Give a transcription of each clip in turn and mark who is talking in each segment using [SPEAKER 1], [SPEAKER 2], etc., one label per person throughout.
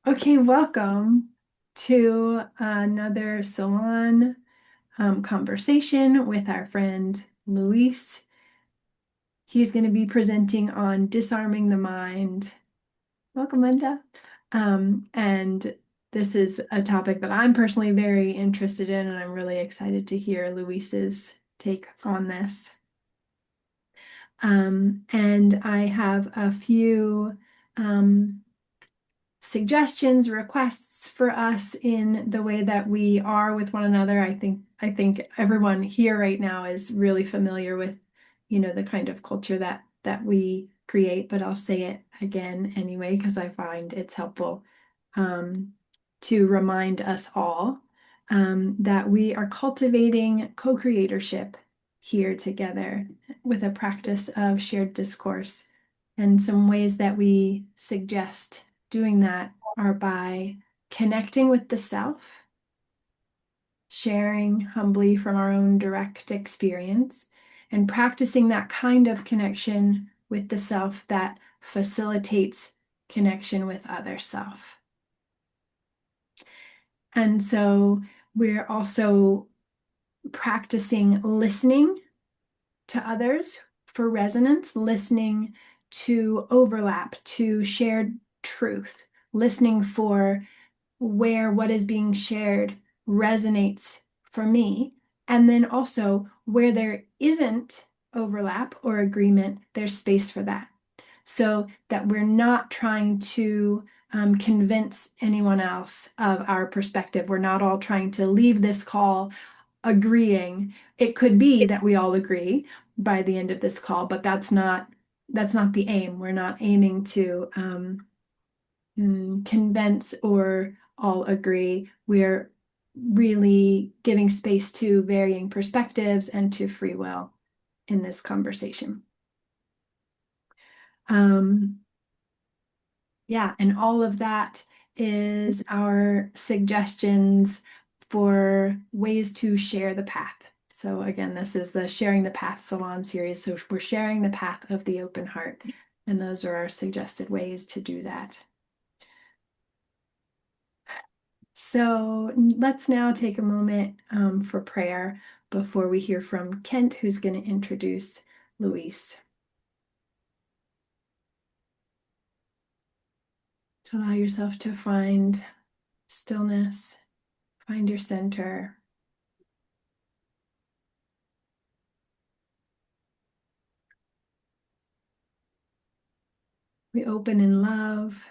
[SPEAKER 1] Okay, welcome to another salon conversation with our friend Luis. He's going to be presenting on disarming the mind. Welcome, Linda. And this is a topic that I'm personally very interested in, and I'm really excited to hear Luis's take on this. And I have a few suggestions, requests for us in the way that we are with one another. I think everyone here right now is really familiar with, the kind of culture that we create, but I'll say it again anyway because I find it's helpful to remind us all that we are cultivating co-creatorship here together with a practice of shared discourse. And some ways that we suggest doing that are by connecting with the self, sharing humbly from our own direct experience, and practicing that kind of connection with the self that facilitates connection with other self. And so we're also practicing listening to others for resonance, listening to overlap, to shared truth, listening for where what is being shared resonates for me. And then also where there isn't overlap or agreement, there's space for that. So that we're not trying to convince anyone else of our perspective. We're not all trying to leave this call agreeing. It could be that we all agree by the end of this call, but that's not the aim. We're not aiming to convince or all agree. We're really giving space to varying perspectives and to free will in this conversation. Yeah, and all of that is our suggestions for ways to share the path. So again, this is the Sharing the Path Salon series. So we're sharing the path of the open heart, and those are our suggested ways to do that. So let's now take a moment for prayer before we hear from Kent, who's going to introduce Luis. To allow yourself to find stillness, find your center. We open in love.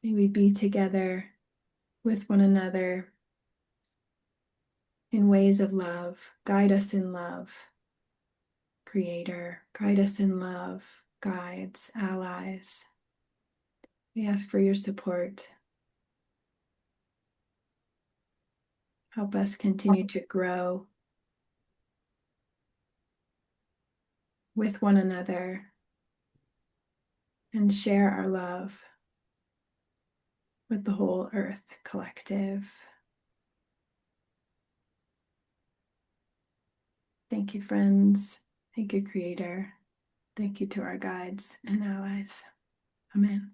[SPEAKER 1] May we be together with one another in ways of love. Guide us in love, Creator. Guide us in love, guides, allies. We ask for your support. Help us continue to grow with one another and share our love with the whole Earth collective. Thank you, friends. Thank you, Creator. Thank you to our guides and allies. Amen.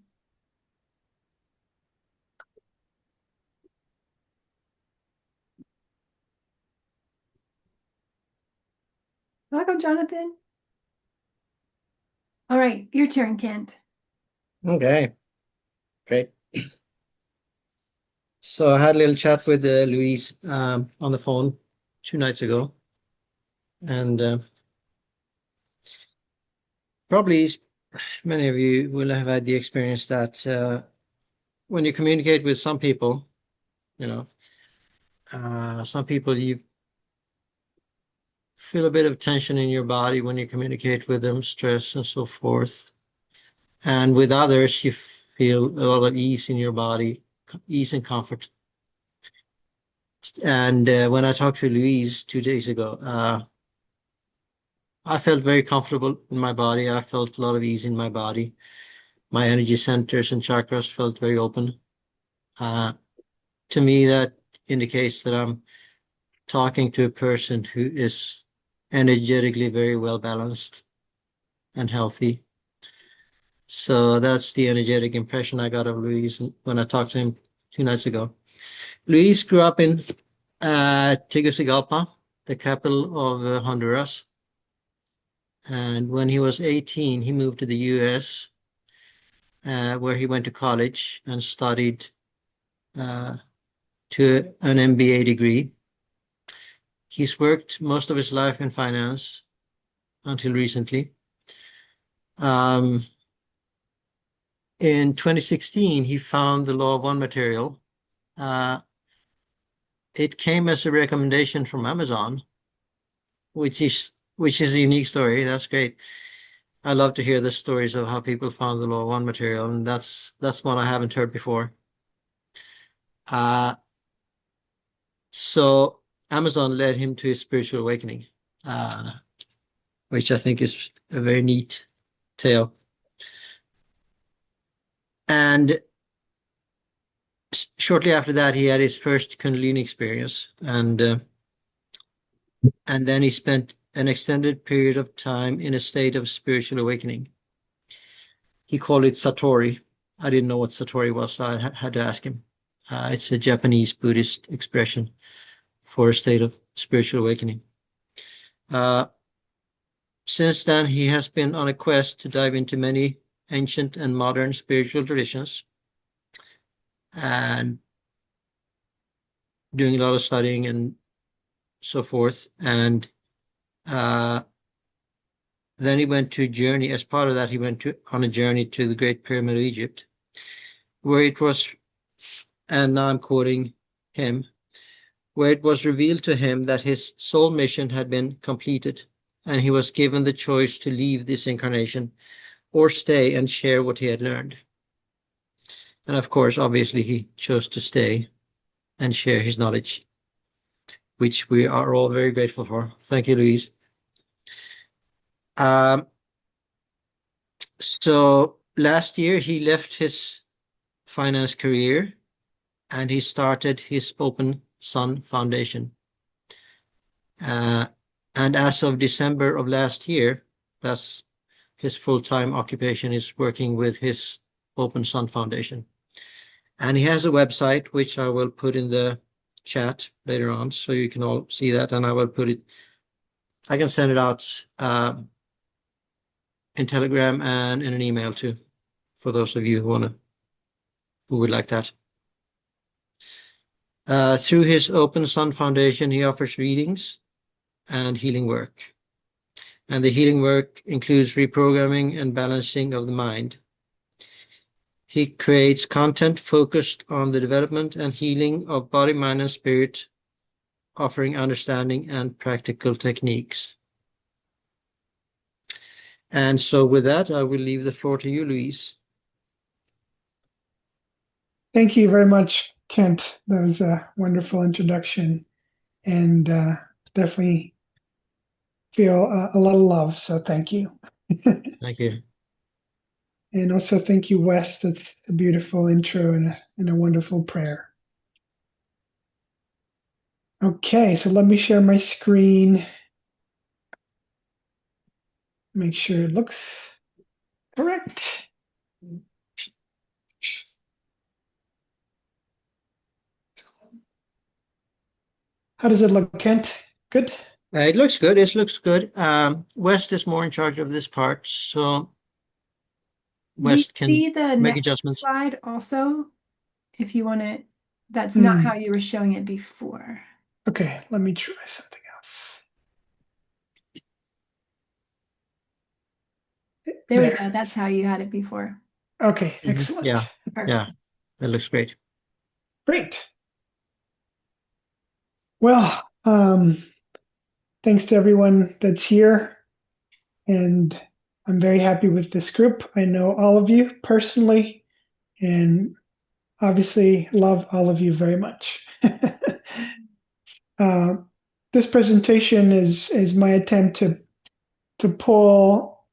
[SPEAKER 1] Welcome, Jonathan. All right, your turn, Kent.
[SPEAKER 2] Okay, great. So I had a little chat with Louise on the phone 2 nights ago, and probably many of you will have had the experience that when you communicate with some people, some people you feel a bit of tension in your body when you communicate with them, stress and so forth. And with others, you feel a lot of ease in your body, ease and comfort. And when I talked to Louise 2 days ago, I felt very comfortable in my body. I felt a lot of ease in my body. My energy centers and chakras felt very open. To me, that indicates that I'm talking to a person who is energetically very well balanced and healthy. So that's the energetic impression I got of Luis when I talked to him 2 nights ago. Luis grew up in Tegucigalpa, the capital of Honduras. And when he was 18, he moved to the US, where he went to college and studied uh, to an MBA degree. He's worked most of his life in finance until recently. In 2016, he found the Law of One material. It came as a recommendation from Amazon, which is a unique story. That's great. I love to hear the stories of how people found the Law of One material, and that's one I haven't heard before. So Amazon led him to his spiritual awakening, which I think is a very neat tale. And shortly after that, he had his first Kundalini experience, and then he spent an extended period of time in a state of spiritual awakening. He called it Satori. I didn't know what Satori was, so I had to ask him. It's a Japanese Buddhist expression for a state of spiritual awakening. Since then, he has been on a quest to dive into many ancient and modern spiritual traditions and doing a lot of studying and so forth. And then he went to a journey. As part of that, he went on a journey to the Great Pyramid of Egypt, where it was, and now I'm quoting him, where it was revealed to him that his soul mission had been completed, and he was given the choice to leave this incarnation or stay and share what he had learned. And of course, obviously, he chose to stay and share his knowledge, which we are all very grateful for. Thank you, Louise. So last year, he left his finance career and he started his Open Sun Foundation. And as of December of last year, that's his full-time occupation is working with his Open Sun Foundation. And he has a website, which I will put in the chat later on, so you can all see that. And I will put it, I can send it out in Telegram and in an email too, for those of you who would like that. Through his Open Sun Foundation, he offers readings and healing work. And the healing work includes reprogramming and balancing of the mind. He creates content focused on the development and healing of body, mind, and spirit, offering understanding and practical techniques. And so with that, I will leave the floor to you, Louise.
[SPEAKER 3] Thank you very much, Kent. That was a wonderful introduction, and definitely feel a lot of love. So thank you.
[SPEAKER 2] Thank you.
[SPEAKER 3] And also thank you, Wes. That's a beautiful intro and a wonderful prayer. Okay, so let me share my screen. Make sure it looks correct. How does it look, Kent? Good?
[SPEAKER 2] It looks good. It looks good. West is more in charge of this part, so West
[SPEAKER 1] Do you
[SPEAKER 2] can
[SPEAKER 1] see the
[SPEAKER 2] make
[SPEAKER 1] next
[SPEAKER 2] adjustments.
[SPEAKER 1] slide also? If you want to, that's not how you were showing it before.
[SPEAKER 3] Okay, let me try something else.
[SPEAKER 1] There we go. That's how you had it before.
[SPEAKER 3] Okay, excellent.
[SPEAKER 2] Yeah,
[SPEAKER 1] Perfect.
[SPEAKER 2] yeah, that looks great.
[SPEAKER 3] Great. Well, thanks to everyone that's here. And I'm very happy with this group. I know all of you personally, and obviously love all of you very much. This presentation is my attempt to pull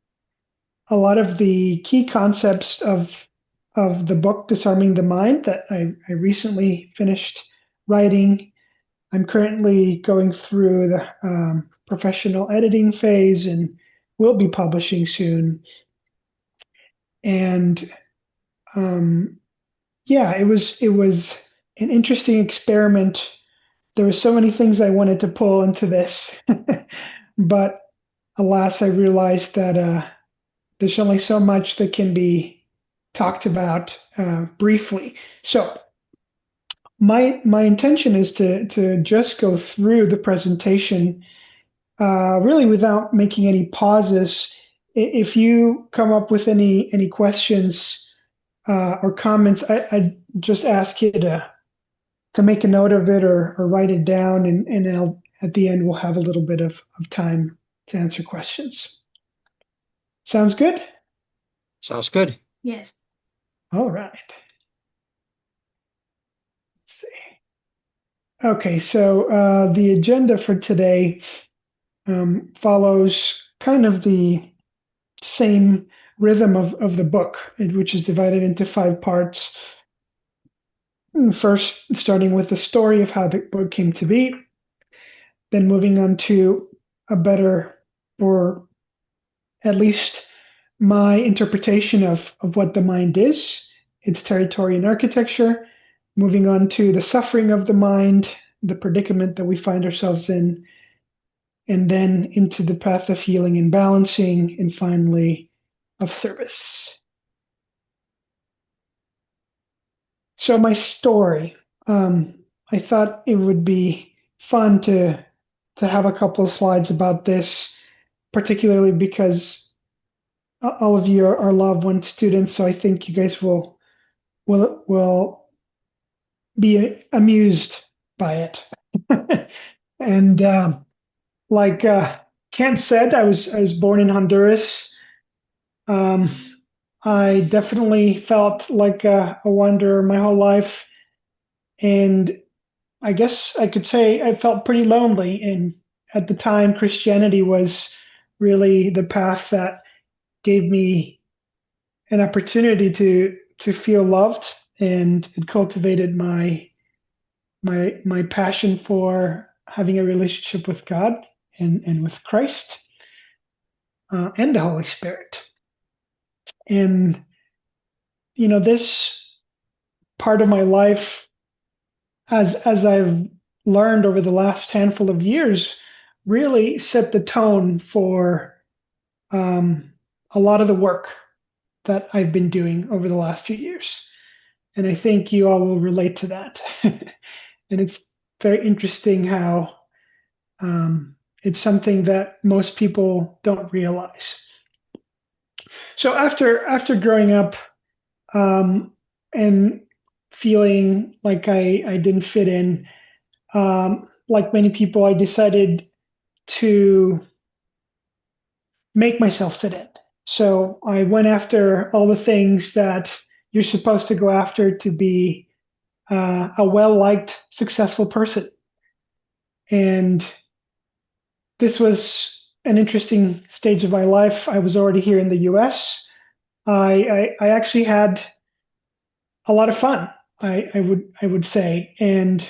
[SPEAKER 3] a lot of the key concepts of the book Disarming the Mind that I recently finished writing. I'm currently going through the professional editing phase and will be publishing soon. And yeah, it was an interesting experiment. There were so many things I wanted to pull into this, but alas, I realized that there's only so much that can be talked about briefly. So my intention is to just go through the presentation really without making any pauses. If you come up with any questions or comments, I just ask you to make a note of it or write it down, and at the end we'll have a little bit of time to answer questions. Sounds good?
[SPEAKER 2] Sounds good.
[SPEAKER 1] Yes.
[SPEAKER 3] All right. Let's see. Okay, so the agenda for today follows kind of the same rhythm of the book, which is divided into 5 parts. First, starting with the story of how the book came to be, then moving on to a better, or at least my interpretation of what the mind is, its territory and architecture, moving on to the suffering of the mind, the predicament that we find ourselves in, and then into the path of healing and balancing, and finally of service. So my story, I thought it would be fun to have a couple of slides about this, particularly because all of you are loved one students, so I think you guys will be amused by it. And like Kent said, I was born in Honduras. I definitely felt like a wanderer my whole life, and I guess I could say I felt pretty lonely. And at the time, Christianity was really the path that gave me an opportunity to feel loved, and it cultivated my passion for having a relationship with God and with Christ and the Holy Spirit. And this part of my life, as I've learned over the last handful of years, really set the tone for a lot of the work that I've been doing over the last few years. And I think you all will relate to that. And it's very interesting how it's something that most people don't realize. So after growing up and feeling like I didn't fit in, like many people, I decided to make myself fit in. So I went after all the things that you're supposed to go after to be a well-liked, successful person. And this was an interesting stage of my life. I was already here in the US. I actually had a lot of fun, I would say. And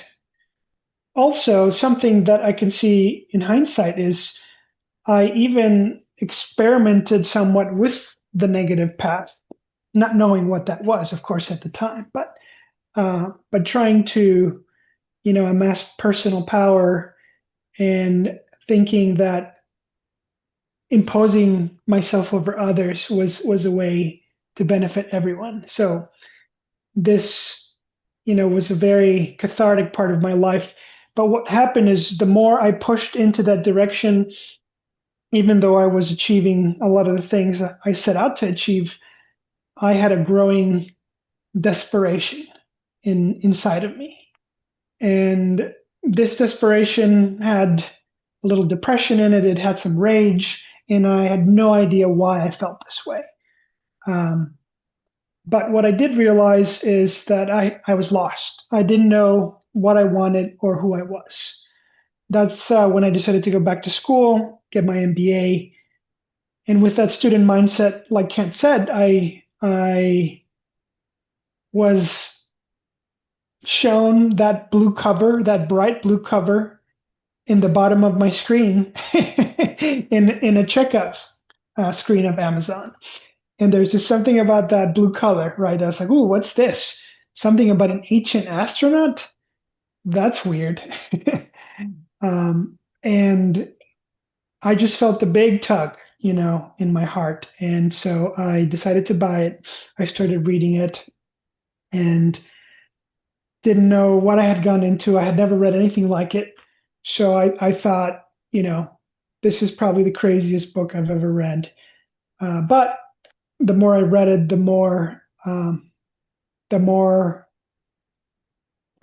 [SPEAKER 3] also something that I can see in hindsight is I even experimented somewhat with the negative path, not knowing what that was, of course, at the time, but trying to, amass personal power and thinking that imposing myself over others was a way to benefit everyone. So this, was a very cathartic part of my life. But what happened is the more I pushed into that direction, even though I was achieving a lot of the things that I set out to achieve, I had a growing desperation inside of me. And this desperation had a little depression in it. It had some rage, and I had no idea why I felt this way. But what I did realize is that I was lost. I didn't know what I wanted or who I was. That's when I decided to go back to school, get my MBA. And with that student mindset, like Kent said, I was shown that blue cover, that bright blue cover in the bottom of my screen in a checkout screen of Amazon. And there's just something about that blue color, right? I was like, "Ooh, what's this? Something about an ancient astronaut? That's weird." And I just felt the big tug, in my heart. And so I decided to buy it. I started reading it and didn't know what I had gone into. I had never read anything like it. So I thought, this is probably the craziest book I've ever read. But the more I read it, the more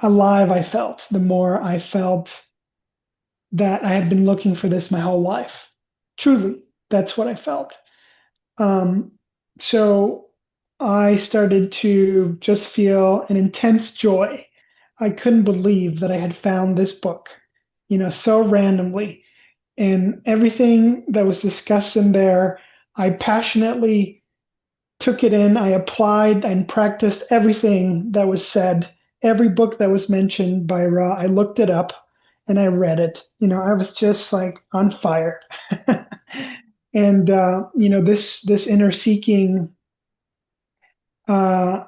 [SPEAKER 3] alive I felt, the more I felt that I had been looking for this my whole life. Truly, that's what I felt. Um, so I started to just feel an intense joy. I couldn't believe that I had found this book, so randomly. And everything that was discussed in there, I passionately took it in. I applied and practiced everything that was said, every book that was mentioned by Ra. I looked it up and I read it. I was just like on fire. And this inner seeking uh,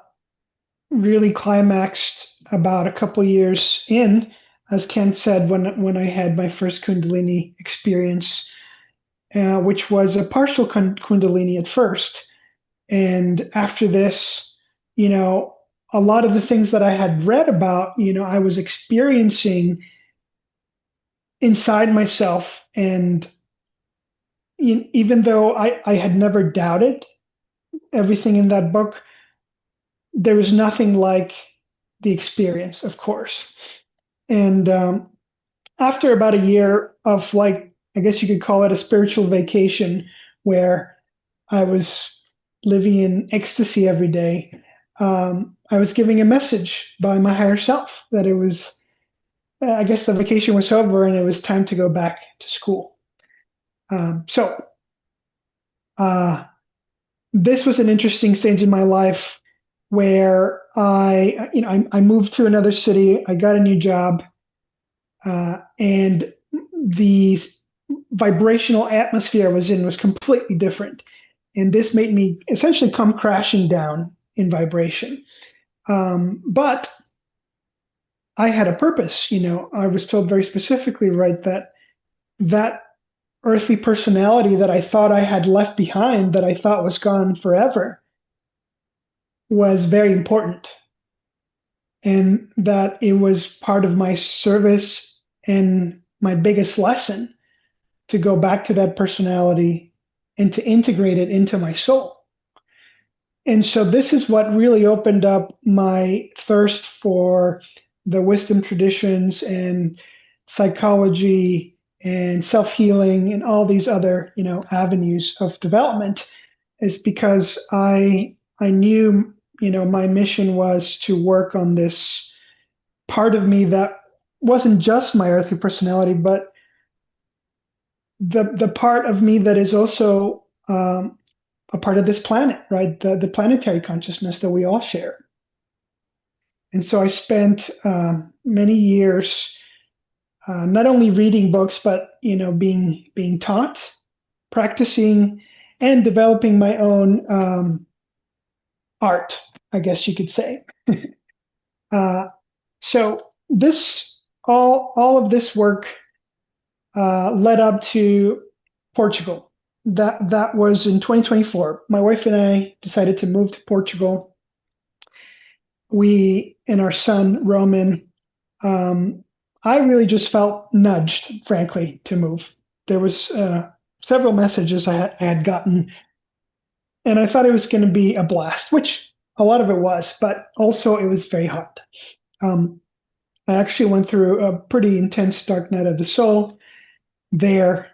[SPEAKER 3] really climaxed about a couple years in, as Ken said, when I had my first Kundalini experience, which was a partial Kundalini at first. And after this, a lot of the things that I had read about, I was experiencing inside myself. And even though I had never doubted everything in that book, there was nothing like the experience, of course. And after about a year of, like, I guess you could call it a spiritual vacation, where I was living in ecstasy every day, I was giving a message by my higher self that it was, I guess the vacation was over and it was time to go back to school. So uh, this was an interesting stage in my life where I moved to another city. I got a new job, and the vibrational atmosphere I was in was completely different. And this made me essentially come crashing down in vibration. But I had a purpose. I was told very specifically, right, that earthly personality that I thought I had left behind, that I thought was gone forever, was very important, and that it was part of my service and my biggest lesson to go back to that personality and to integrate it into my soul. And so this is what really opened up my thirst for the wisdom traditions and psychology and self-healing and all these other, avenues of development, is because I knew, my mission was to work on this part of me that wasn't just my earthly personality, but the part of me that is also a part of this planet, right? The planetary consciousness that we all share. And so I spent many years not only reading books, but being taught, practicing, and developing my own art, I guess you could say. uh, so this all of this work led up to Portugal. That was in 2024. My wife and I decided to move to Portugal. We and our son Roman. Um, I really just felt nudged, frankly, to move. There was several messages I had gotten, and I thought it was going to be a blast, which a lot of it was, but also it was very hard. Um, I actually went through a pretty intense dark night of the soul there.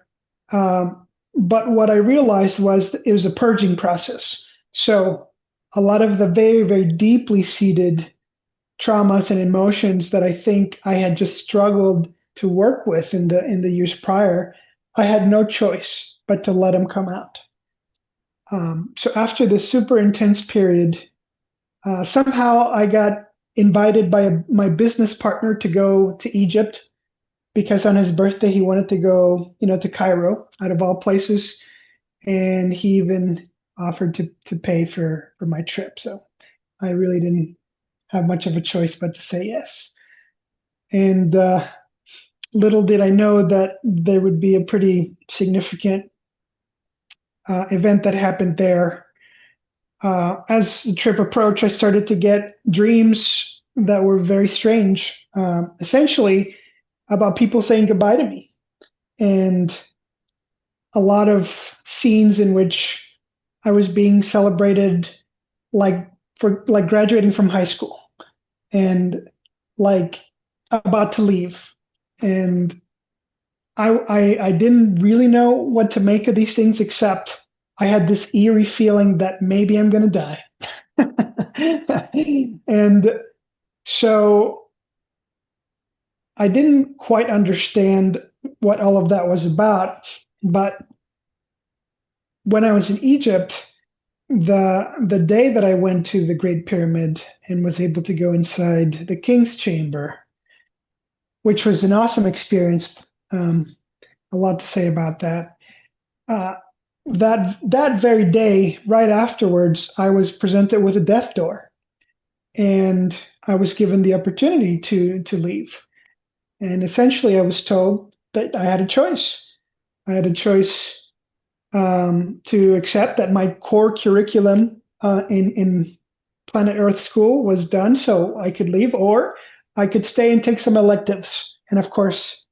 [SPEAKER 3] But what I realized was that it was a purging process. So a lot of the very, very deeply seated traumas and emotions that I think I had just struggled to work with in the years prior, I had no choice but to let them come out. So after this super intense period, somehow I got invited by my business partner to go to Egypt, because on his birthday he wanted to go, to Cairo, out of all places, and he even offered to pay for my trip. So I really didn't have much of a choice but to say yes. And little did I know that there would be a pretty significant event that happened there. As the trip approached, I started to get dreams that were very strange, essentially about people saying goodbye to me, and a lot of scenes in which I was being celebrated, like for like graduating from high school, and like about to leave, and I didn't really know what to make of these things, except I had this eerie feeling that maybe I'm going to die. And so I didn't quite understand what all of that was about. But when I was in Egypt, the day that I went to the Great Pyramid and was able to go inside the King's Chamber, which was an awesome experience, a lot to say about that. Uh, that very day, right afterwards, I was presented with a death door, and I was given the opportunity to leave. And essentially, I was told that I had a choice. I had a choice to accept that my core curriculum in Planet Earth School was done, so I could leave, or I could stay and take some electives, and of course,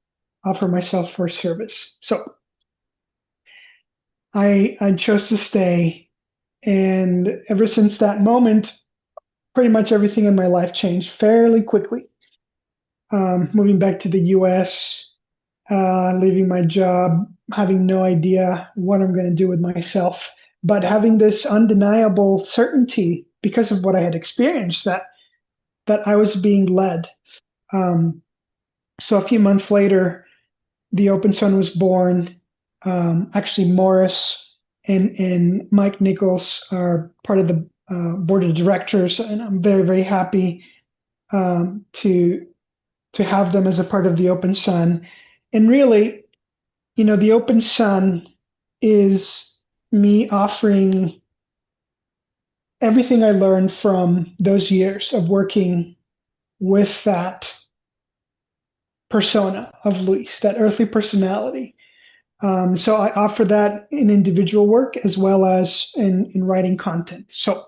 [SPEAKER 3] offer myself for service. So I chose to stay, and ever since that moment, pretty much everything in my life changed fairly quickly. Moving back to the US, leaving my job, having no idea what I'm going to do with myself, but having this undeniable certainty because of what I had experienced that I was being led. So a few months later, the Open Sun was born. Actually, Morris and Mike Nichols are part of the board of directors, and I'm very, very happy to have them as a part of the Open Sun. And really, the Open Sun is me offering everything I learned from those years of working with that persona of Luis, that earthly personality. So I offer that in individual work as well as in writing content. So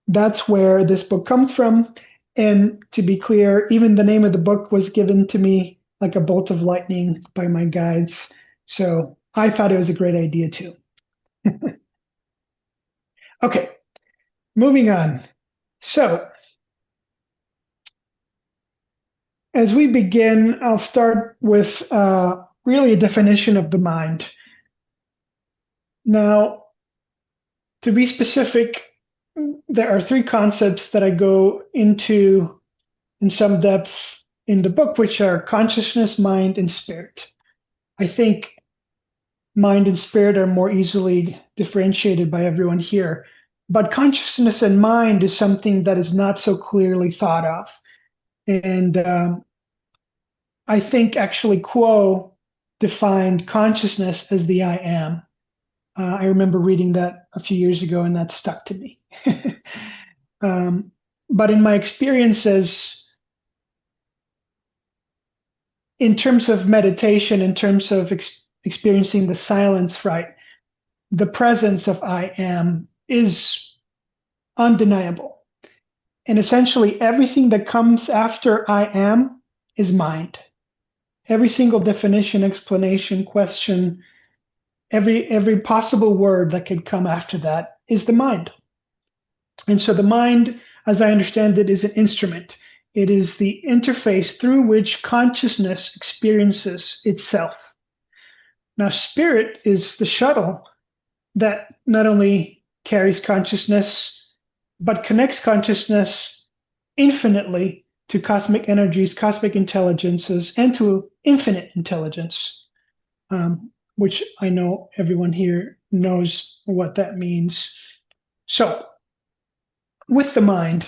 [SPEAKER 3] that's where this book comes from. And to be clear, even the name of the book was given to me like a bolt of lightning by my guides. So I thought it was a great idea too. Okay, moving on. So as we begin, I'll start with really a definition of the mind. Now, to be specific, there are three concepts that I go into in some depth in the book, which are consciousness, mind, and spirit. I think mind and spirit are more easily differentiated by everyone here, but consciousness and mind is something that is not so clearly thought of. And I think actually Kuo defined consciousness as the I am. I remember reading that a few years ago, and that stuck to me. But in my experiences, in terms of meditation, in terms of experiencing the silence, right, the presence of I am is undeniable. And essentially, everything that comes after I am is mind. Every single definition, explanation, question, every possible word that could come after that is the mind. And so the mind, as I understand it, is an instrument. It is the interface through which consciousness experiences itself. Now, spirit is the shuttle that not only carries consciousness, but connects consciousness infinitely to cosmic energies, cosmic intelligences, and to infinite intelligence, which I know everyone here knows what that means. So, with the mind,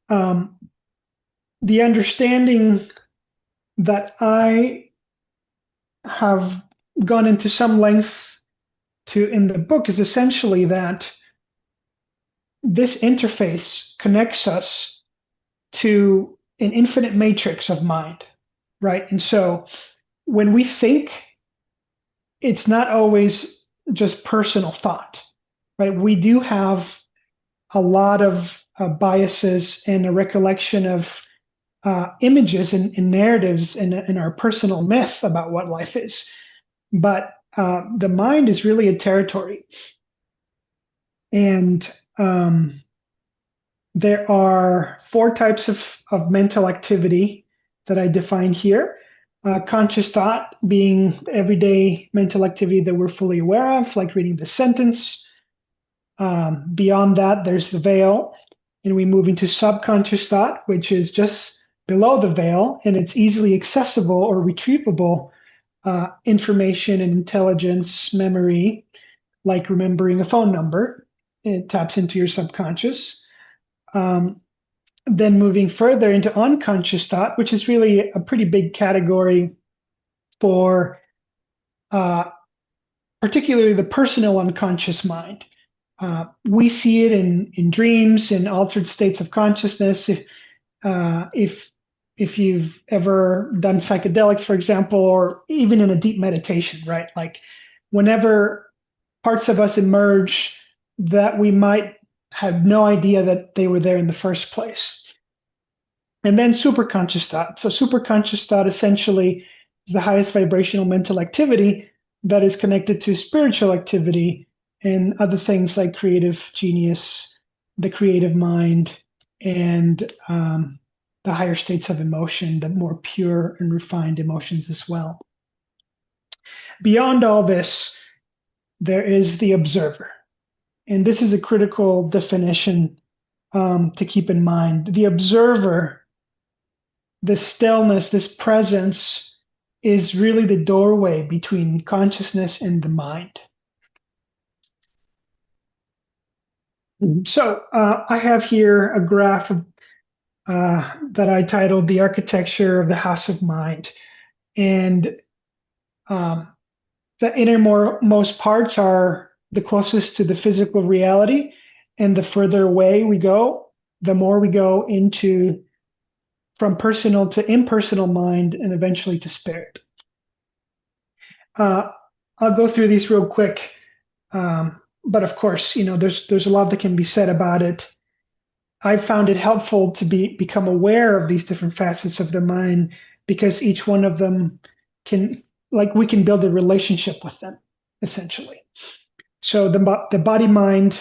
[SPEAKER 3] the understanding that I have gone into some length to in the book is essentially that this interface connects us to an infinite matrix of mind, right? And so when we think, it's not always just personal thought, right? We do have a lot of biases and a recollection of images and narratives in our personal myth about what life is. But the mind is really a territory. And there are 4 types of mental activity that I define here. Conscious thought being everyday mental activity that we're fully aware of, like reading the sentence. Beyond that, there's the veil, and we move into subconscious thought, which is just below the veil, and it's easily accessible or retrievable information and intelligence, memory, like remembering a phone number. It taps into your subconscious. Then moving further into unconscious thought, which is really a pretty big category for particularly the personal unconscious mind. We see it in dreams, in altered states of consciousness. If you've ever done psychedelics, for example, or even in a deep meditation, right? Like whenever parts of us emerge that we might have no idea that they were there in the first place. And then superconscious thought. So superconscious thought essentially is the highest vibrational mental activity that is connected to spiritual activity and other things like creative genius, the creative mind, and the higher states of emotion, the more pure and refined emotions as well. Beyond all this, there is the observer. And this is a critical definition to keep in mind. The observer, this stillness, this presence, is really the doorway between consciousness and the mind. So I have here a graph that I titled The Architecture of the House of Mind. And the innermost parts are the closest to the physical reality. And the further away we go, the more we go into from personal to impersonal mind and eventually to spirit. I'll go through these real quick. But of course, there's a lot that can be said about it. I found it helpful to become aware of these different facets of the mind because each one of them we can build a relationship with them, essentially. So the body-mind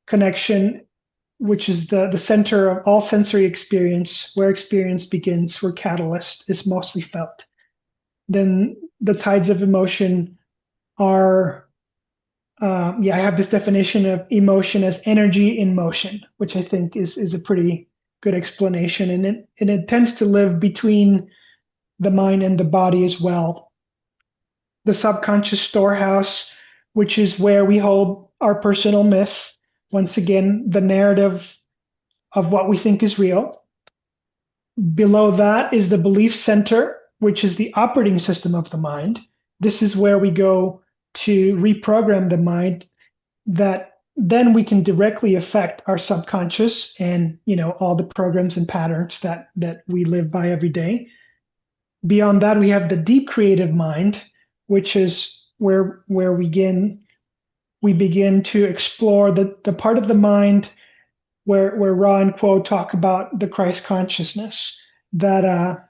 [SPEAKER 3] connection, which is the center of all sensory experience, where experience begins, where catalyst is mostly felt. Then the tides of emotion are I have this definition of emotion as energy in motion, which I think is a pretty good explanation. And it tends to live between the mind and the body as well. The subconscious storehouse, which is where we hold our personal myth, once again, the narrative of what we think is real. Below that is the belief center, which is the operating system of the mind. This is where we go to reprogram the mind, that then we can directly affect our subconscious and all the programs and patterns that we live by every day. Beyond that, we have the deep creative mind, which is where we begin to explore the part of the mind where Ra and Kuo talk about the Christ consciousness, that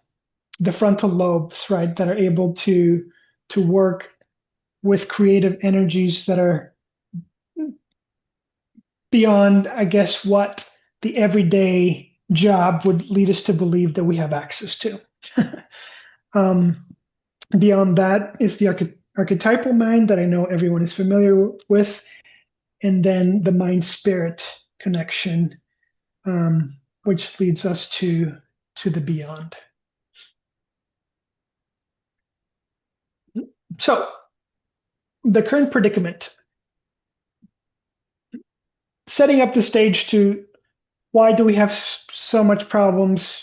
[SPEAKER 3] the frontal lobes, right, that are able to work with creative energies that are beyond, I guess, what the everyday job would lead us to believe that we have access to. Beyond that is the archetypal mind that I know everyone is familiar with, and then the mind-spirit connection, which leads us to the beyond. So, the current predicament, setting up the stage to why do we have so much problems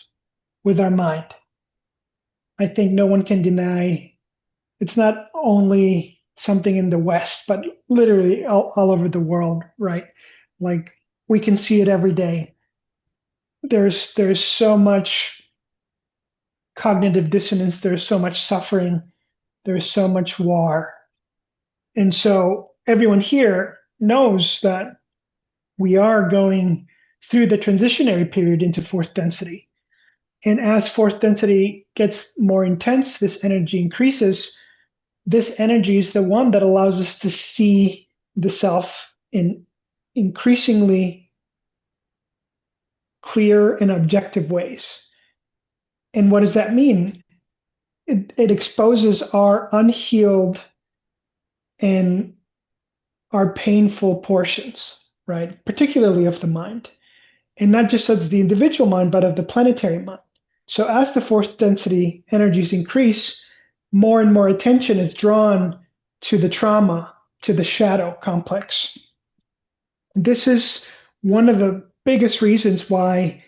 [SPEAKER 3] with our mind? I think no one can deny it's not only something in the West, but literally all over the world, right? Like we can see it every day. There's so much cognitive dissonance, there's so much suffering, there's so much war. And so everyone here knows that we are going through the transitionary period into fourth density. And as fourth density gets more intense, this energy increases. This energy is the one that allows us to see the self in increasingly clear and objective ways. And what does that mean? It exposes our unhealed and our painful portions, right? Particularly of the mind. And not just of the individual mind, but of the planetary mind. So as the fourth density energies increase, more and more attention is drawn to the trauma, to the shadow complex. This is one of the biggest reasons why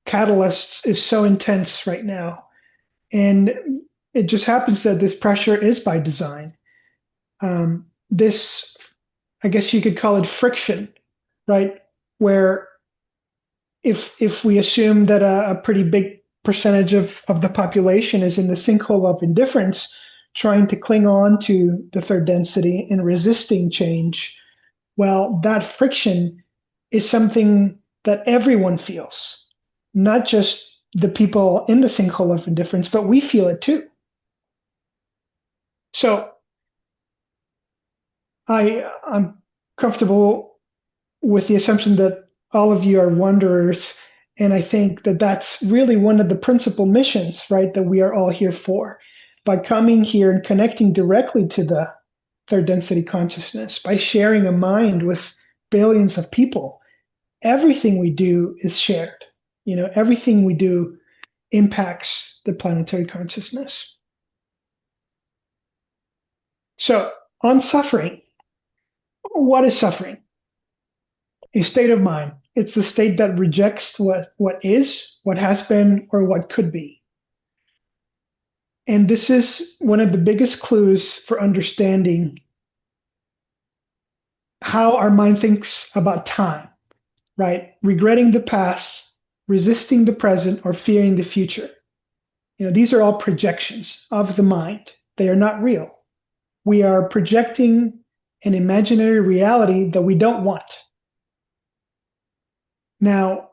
[SPEAKER 3] Catalysts is so intense right now. And it just happens that this pressure is by design. This, I guess you could call it friction, right? Where if we assume that a pretty big percentage of the population is in the sinkhole of indifference, trying to cling on to the third density and resisting change, well, that friction is something that everyone feels, not just the people in the sinkhole of indifference, but we feel it too. So I'm comfortable with the assumption that all of you are wanderers. And I think that that's really one of the principal missions, right, that we are all here for. By coming here and connecting directly to the third density consciousness, by sharing a mind with billions of people, everything we do is shared. You know, everything we do impacts the planetary consciousness. So, on suffering, what is suffering? A state of mind. It's the state that rejects what is, what has been, or what could be. And this is one of the biggest clues for understanding how our mind thinks about time, right? Regretting the past, resisting the present, or fearing the future. You know, these are all projections of the mind. They are not real. We are projecting an imaginary reality that we don't want. Now,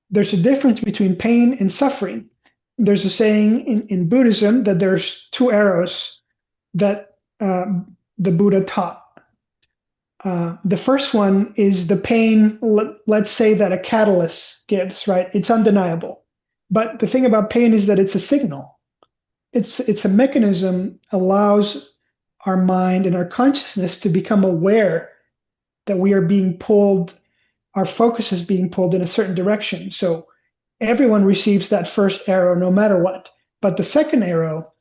[SPEAKER 3] there's a difference between pain and suffering. There's a saying in Buddhism that there's two arrows that the Buddha taught. The first one is the pain, let's say that a catalyst gives, right? It's undeniable. But the thing about pain is that it's a signal. It's a mechanism allows our mind and our consciousness to become aware that we are being pulled, our focus is being pulled in a certain direction. So everyone receives that first arrow no matter what. But the second arrow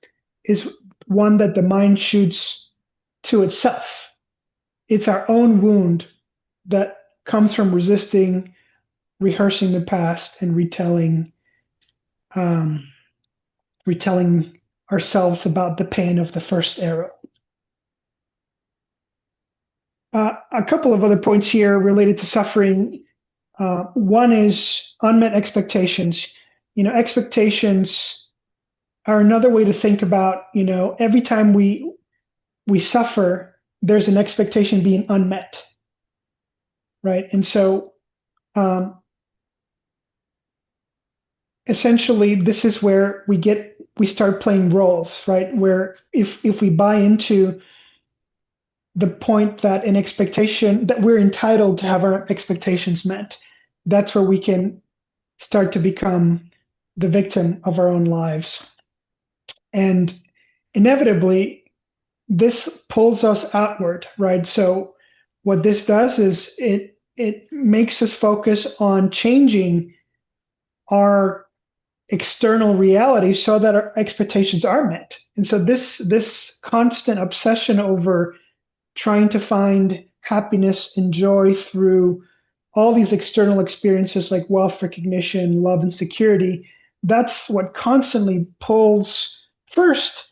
[SPEAKER 3] is one that the mind shoots to itself. It's our own wound that comes from resisting, rehearsing the past, and retelling ourselves about the pain of the first arrow. A couple of other points here related to suffering. One is unmet expectations. You know, expectations are another way to think about, you know, every time we suffer, there's an expectation being unmet, right? And so essentially this is where we start playing roles, right? Where if we buy into the point that an expectation that we're entitled to have our expectations met, that's where we can start to become the victim of our own lives. And inevitably, this pulls us outward, right? So what this does is it makes us focus on changing our external reality so that our expectations are met. And so this constant obsession over trying to find happiness and joy through all these external experiences like wealth, recognition, love, and security, that's what constantly pulls first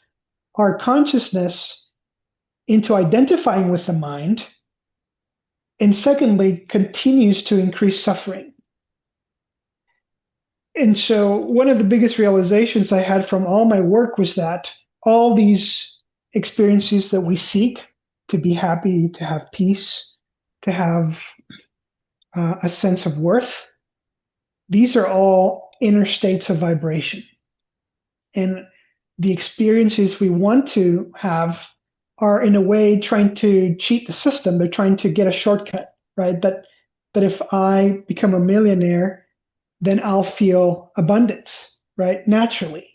[SPEAKER 3] our consciousness into identifying with the mind, and secondly, continues to increase suffering. And so one of the biggest realizations I had from all my work was that all these experiences that we seek, to be happy, to have peace, to have a sense of worth, these are all inner states of vibration. And the experiences we want to have are in a way trying to cheat the system. They're trying to get a shortcut, right? That if I become a millionaire, then I'll feel abundance, right? Naturally.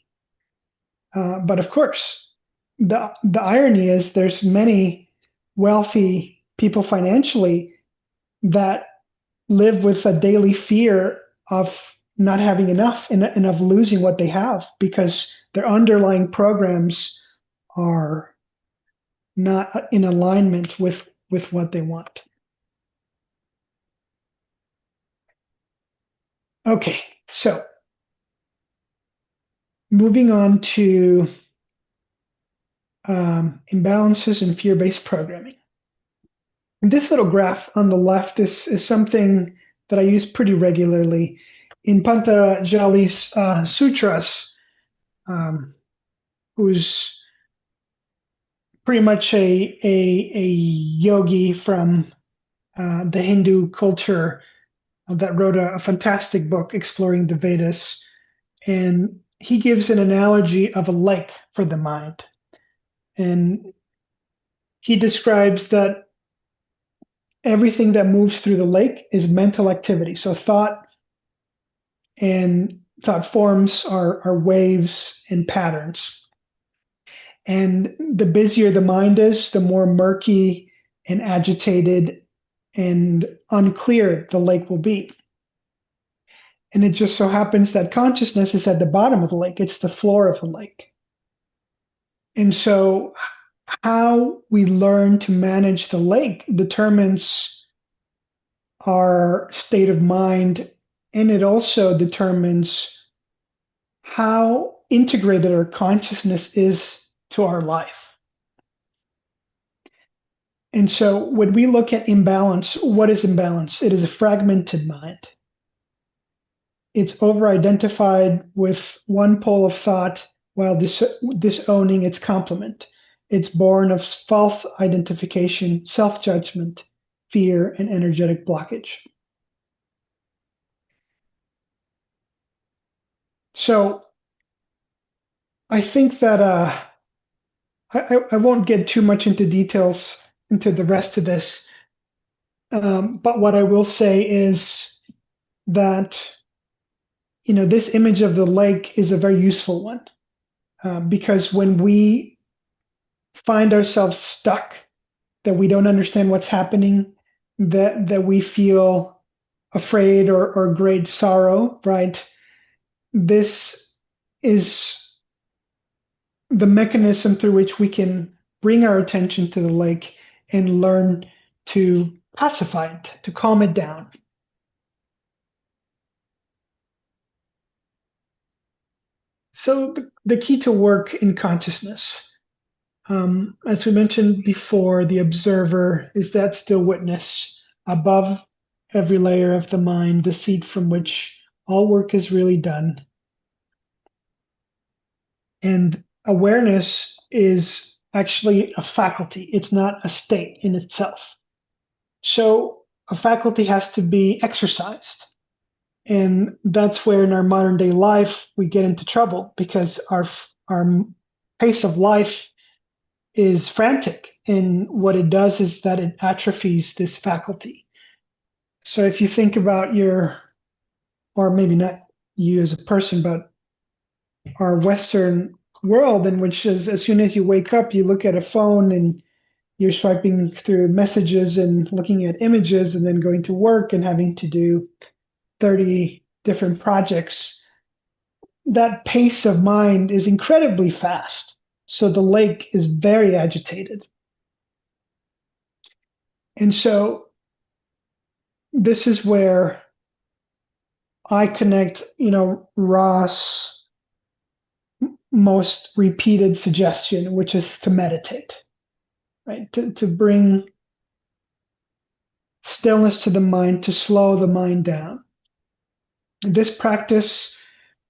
[SPEAKER 3] But of course, the irony is there's many wealthy people financially that live with a daily fear of not having enough and of losing what they have because their underlying programs are not in alignment with what they want. Okay, so moving on to imbalances in fear-based programming. This little graph on the left is something that I use pretty regularly. In Patanjali's sutras, who's pretty much a yogi from the Hindu culture that wrote a fantastic book exploring the Vedas. And he gives an analogy of a lake for the mind. And he describes that everything that moves through the lake is mental activity. So thought and thought forms are waves and patterns. And the busier the mind is, the more murky and agitated and unclear the lake will be. And it just so happens that consciousness is at the bottom of the lake, it's the floor of the lake. And so, how we learn to manage the lake determines our state of mind, and it also determines how integrated our consciousness is to our life. And so when we look at imbalance, what is imbalance? It is a fragmented mind. It's over-identified with one pole of thought while disowning its complement. It's born of false identification, self-judgment, fear, and energetic blockage. So I think that I won't get too much into details into the rest of this, but what I will say is that this image of the lake is a very useful one because when we find ourselves stuck, that we don't understand what's happening, that we feel afraid or great sorrow, right? This is the mechanism through which we can bring our attention to the lake and learn to pacify it, to calm it down. So the key to work in consciousness, as we mentioned before, the observer is that still witness above every layer of the mind, the seat from which all work is really done. And awareness is actually a faculty. It's not a state in itself. So a faculty has to be exercised. And that's where in our modern day life, we get into trouble because our pace of life is frantic. And what it does is that it atrophies this faculty. So if you think about or maybe not you as a person, but our Western world in which as soon as you wake up, you look at a phone and you're swiping through messages and looking at images and then going to work and having to do 30 different projects. That pace of mind is incredibly fast. So the lake is very agitated. And so this is where I connect, Ross' most repeated suggestion, which is to meditate. right? To bring stillness to the mind, to slow the mind down. And this practice,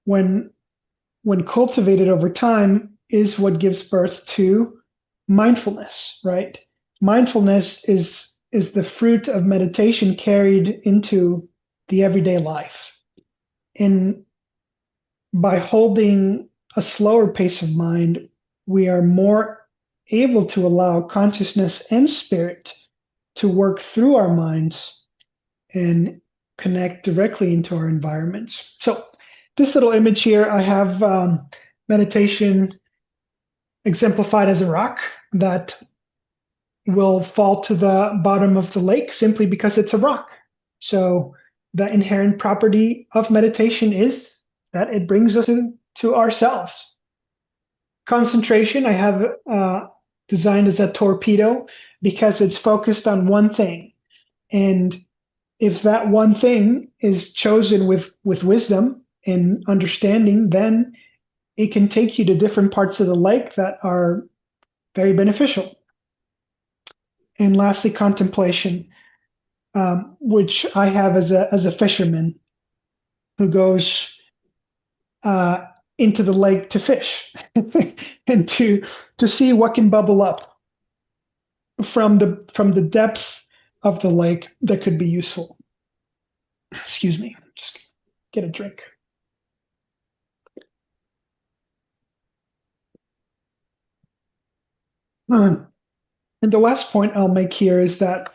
[SPEAKER 3] when cultivated over time, is what gives birth to mindfulness, right? Mindfulness is the fruit of meditation carried into the everyday life. And by holding a slower pace of mind, we are more able to allow consciousness and spirit to work through our minds and connect directly into our environments. So, this little image here, I have meditation exemplified as a rock that will fall to the bottom of the lake simply because it's a rock. So, the inherent property of meditation is that it brings us to ourselves. Concentration, I have designed as a torpedo because it's focused on one thing. And if that one thing is chosen with wisdom and understanding, then it can take you to different parts of the lake that are very beneficial. And lastly, contemplation, which I have as a fisherman who goes into the lake to fish and to see what can bubble up from the depth of the lake that could be useful. Excuse me, just get a drink. And the last point I'll make here is that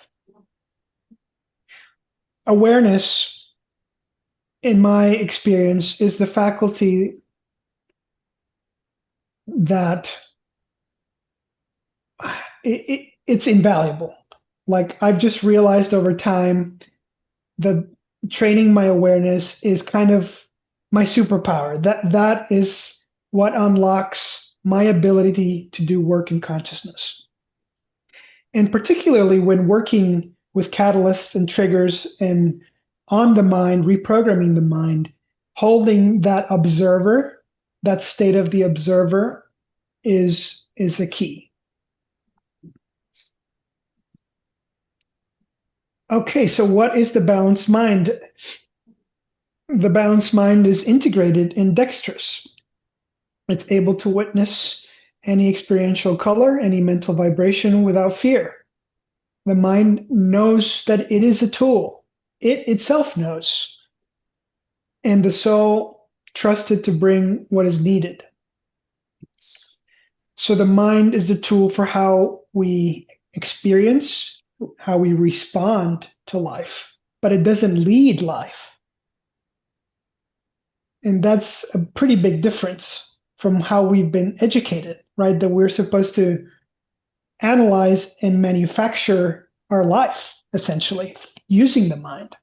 [SPEAKER 3] awareness, in my experience, is the faculty that it's invaluable. Like I've just realized over time that training my awareness is kind of my superpower. That is what unlocks my ability to do work in consciousness. And particularly when working with catalysts and triggers and on the mind, reprogramming the mind, holding that observer, that state of the observer is the key. Okay, so what is the balanced mind? The balanced mind is integrated and dexterous. It's able to witness any experiential color, any mental vibration without fear. The mind knows that it is a tool. It itself knows. And the soul trusted to bring what is needed. So the mind is the tool for how we experience, how we respond to life, but it doesn't lead life. And that's a pretty big difference from how we've been educated, right? That we're supposed to analyze and manufacture our life, essentially, using the mind.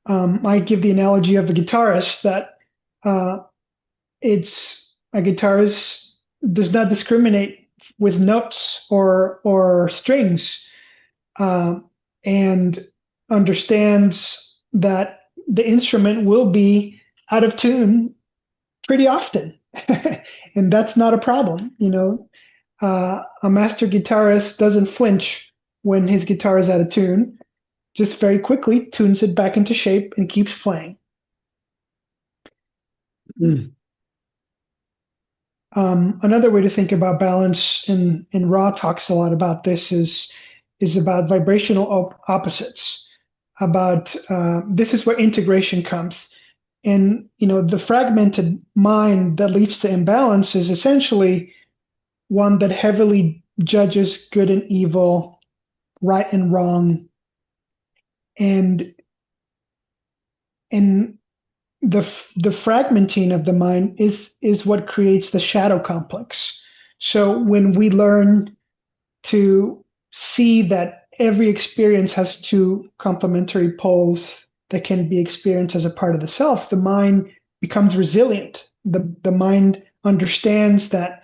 [SPEAKER 3] I give the analogy of a guitarist that it's a guitarist does not discriminate with notes or strings, and understands that the instrument will be out of tune pretty often, and that's not a problem. A master guitarist doesn't flinch when his guitar is out of tune, just very quickly tunes it back into shape and keeps playing. Another way to think about balance, and Ra talks a lot about this, is about vibrational opposites. About this is where integration comes, and the fragmented mind that leads to imbalance is essentially one that heavily judges good and evil, right and wrong, and the fragmenting of the mind is what creates the shadow complex. So when we learn to see that every experience has two complementary poles that can be experienced as a part of the self, the mind becomes resilient. The mind understands that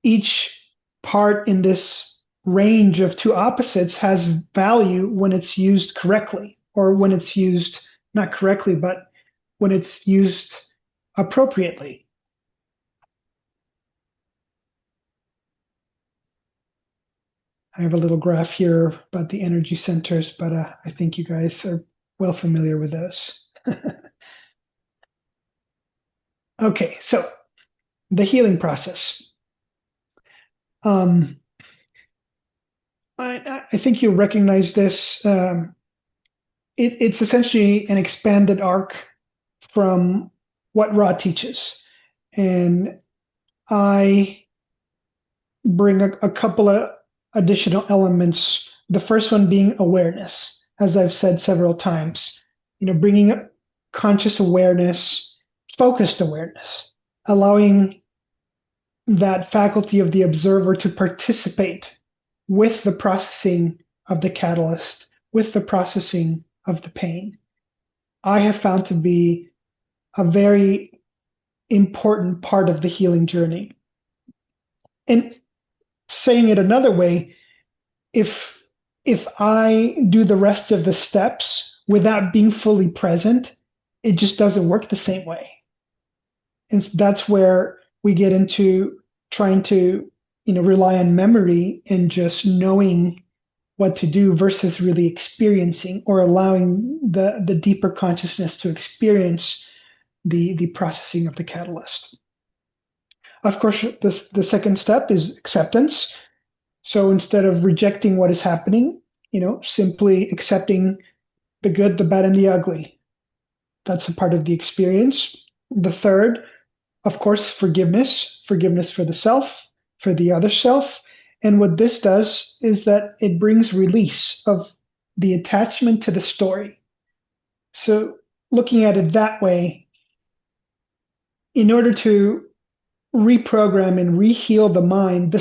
[SPEAKER 3] each part in this range of two opposites has value when it's used correctly, or when it's used not correctly, but when it's used appropriately. I have a little graph here about the energy centers, but I think you guys are well familiar with those. Okay, so the healing process. I think you'll recognize this. It's essentially an expanded arc from what Ra teaches. And I bring a couple of additional elements. The first one being awareness, as I've said several times, bringing conscious awareness, focused awareness, allowing that faculty of the observer to participate with the processing of the catalyst, with the processing of the pain. I have found to be a very important part of the healing journey. And saying it another way, if I do the rest of the steps without being fully present, it just doesn't work the same way. And that's where we get into trying to rely on memory and just knowing what to do versus really experiencing or allowing the deeper consciousness to experience the processing of the catalyst. Of course, the second step is acceptance. So instead of rejecting what is happening, simply accepting the good, the bad, and the ugly. That's a part of the experience. The third, of course, forgiveness for the self, for the other self. And what this does is that it brings release of the attachment to the story. So looking at it that way, in order to reprogram and reheal the mind,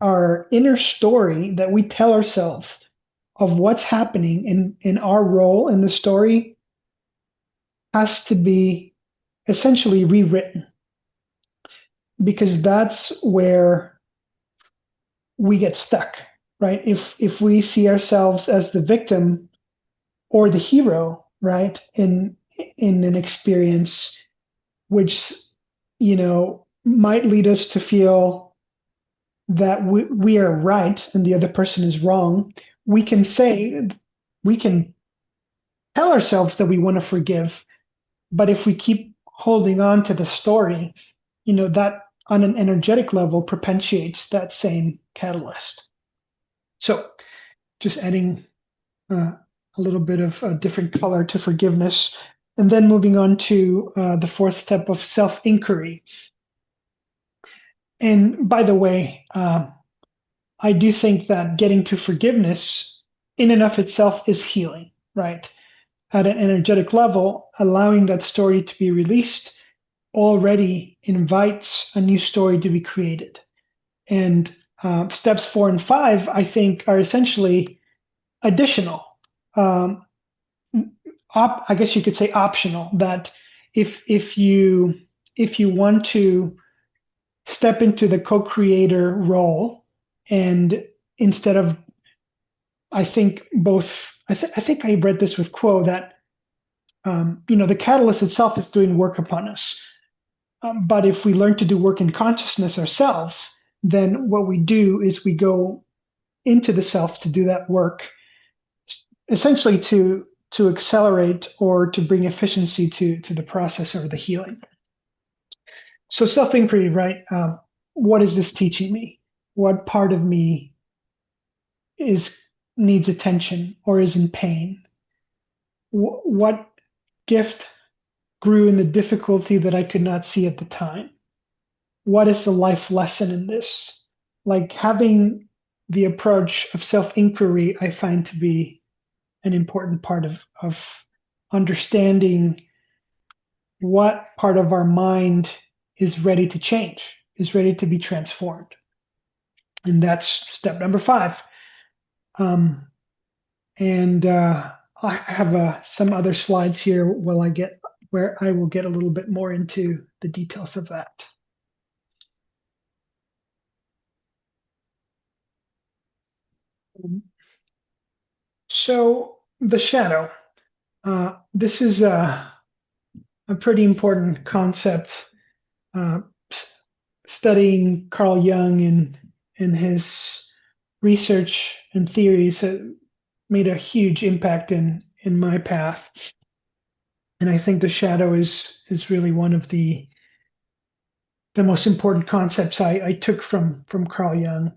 [SPEAKER 3] our inner story that we tell ourselves of what's happening in our role in the story has to be essentially rewritten, because that's where we get stuck, right? If we see ourselves as the victim or the hero, right, in an experience, which might lead us to feel that we are right and the other person is wrong, we can tell ourselves that we want to forgive, but if we keep holding on to the story, that on an energetic level perpetuates that same catalyst. So just adding a little bit of a different color to forgiveness, and then moving on to the fourth step of self-inquiry. And by the way, I do think that getting to forgiveness in and of itself is healing, right? At an energetic level, allowing that story to be released already invites a new story to be created. And steps 4 and 5, I think, are essentially additional. I guess you could say optional. That if you want to step into the co-creator role, and instead of, I think I read this with Quo that the catalyst itself is doing work upon us. But if we learn to do work in consciousness ourselves, then what we do is we go into the self to do that work, essentially to accelerate or to bring efficiency to the process or the healing. So self-inquiry, right? What is this teaching me? What part of me needs attention or is in pain? What gift grew in the difficulty that I could not see at the time? What is the life lesson in this? Like, having the approach of self-inquiry, I find to be an important part of understanding what part of our mind is ready to change, is ready to be transformed. And that's step number 5. And I have some other slides here where I will get a little bit more into the details of that. So the shadow, this is a pretty important concept. Studying Carl Jung and his research and theories have made a huge impact in my path. And I think the shadow is really one of the most important concepts I took from Carl Jung.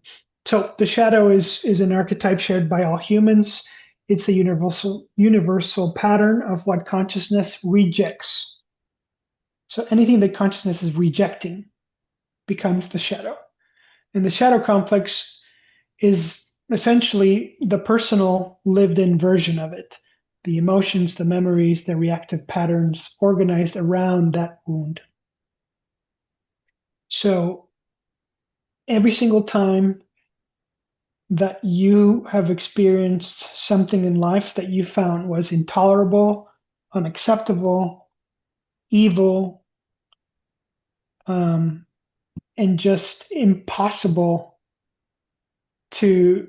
[SPEAKER 3] So the shadow is an archetype shared by all humans. It's a universal pattern of what consciousness rejects. So anything that consciousness is rejecting becomes the shadow. And the shadow complex is essentially the personal lived in version of it. The emotions, the memories, the reactive patterns organized around that wound. So every single time that you have experienced something in life that you found was intolerable, unacceptable, evil, and just impossible to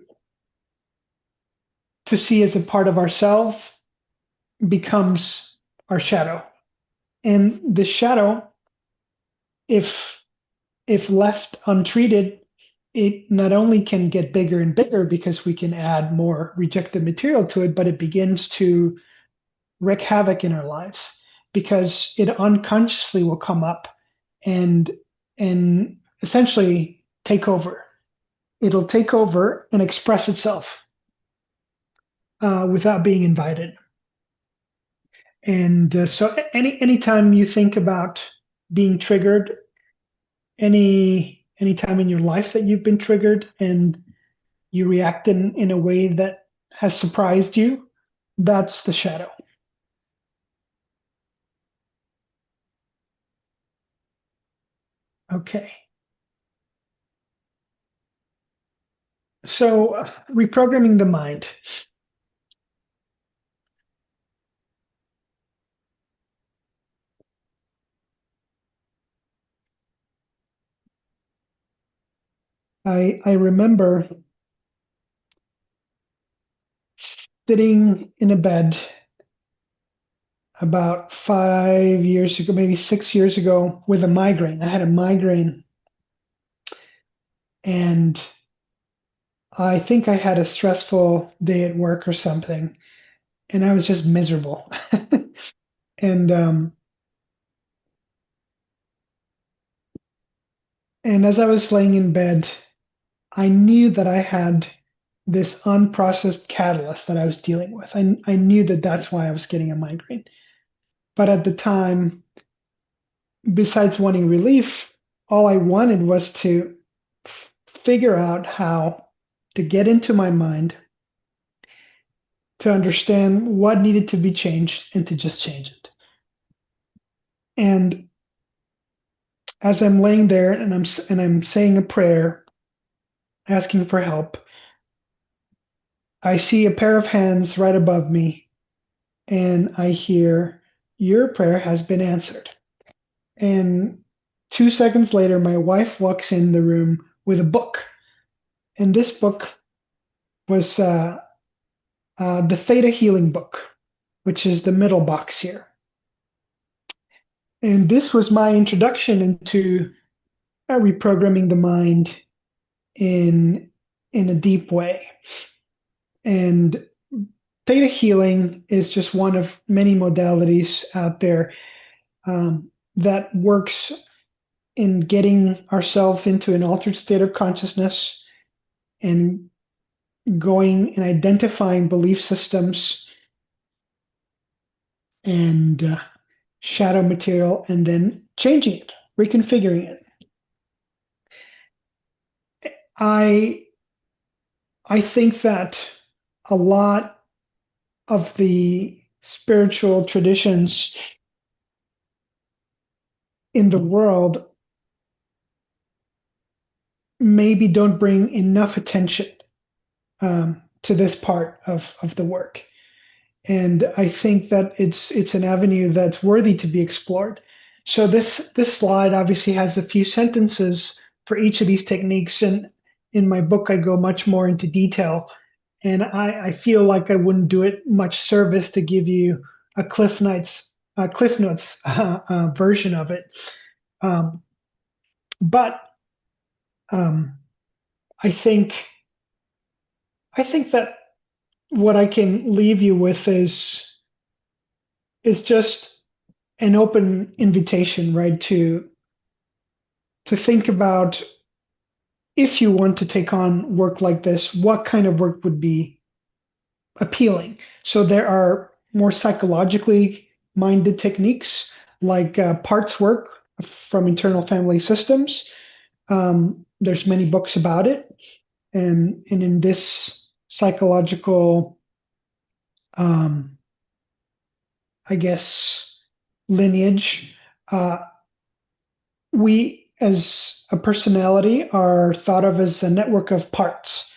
[SPEAKER 3] see as a part of ourselves, becomes our shadow. And the shadow, if left untreated, it not only can get bigger and bigger because we can add more rejected material to it, but it begins to wreak havoc in our lives because it unconsciously will come up and essentially take over. It'll take over and express itself without being invited. And so anytime you think about being triggered, any time in your life that you've been triggered and you react in a way that has surprised you, that's the shadow. Okay. So reprogramming the mind. I remember sitting in a bed about 5 years ago, maybe 6 years ago, with a migraine. I had a migraine, and I think I had a stressful day at work or something, and I was just miserable. and and as I was laying in bed, I knew that I had this unprocessed catalyst that I was dealing with. I knew that that's why I was getting a migraine. But at the time, besides wanting relief, all I wanted was to figure out how to get into my mind, to understand what needed to be changed, and to just change it. And as I'm laying there and I'm saying a prayer, asking for help, I see a pair of hands right above me, and I hear, "Your prayer has been answered." And 2 seconds later, my wife walks in the room with a book. And this book was the Theta Healing book, which is the middle box here. And this was my introduction into reprogramming the mind in a deep way. And theta healing is just one of many modalities out there that works in getting ourselves into an altered state of consciousness and going and identifying belief systems and shadow material and then changing it, reconfiguring it. I think that a lot of the spiritual traditions in the world maybe don't bring enough attention to this part of the work. And I think that it's an avenue that's worthy to be explored. So this slide obviously has a few sentences for each of these techniques, and in my book I go much more into detail. And I feel like I wouldn't do it much service to give you a Cliff Notes version of it. But I think I think that what I can leave you with is just an open invitation, right? To think about, if you want to take on work like this, what kind of work would be appealing. So there are more psychologically minded techniques like parts work from internal family systems. There's many books about it, and in this psychological, um, I guess, lineage, uh, we as a personality are thought of as a network of parts,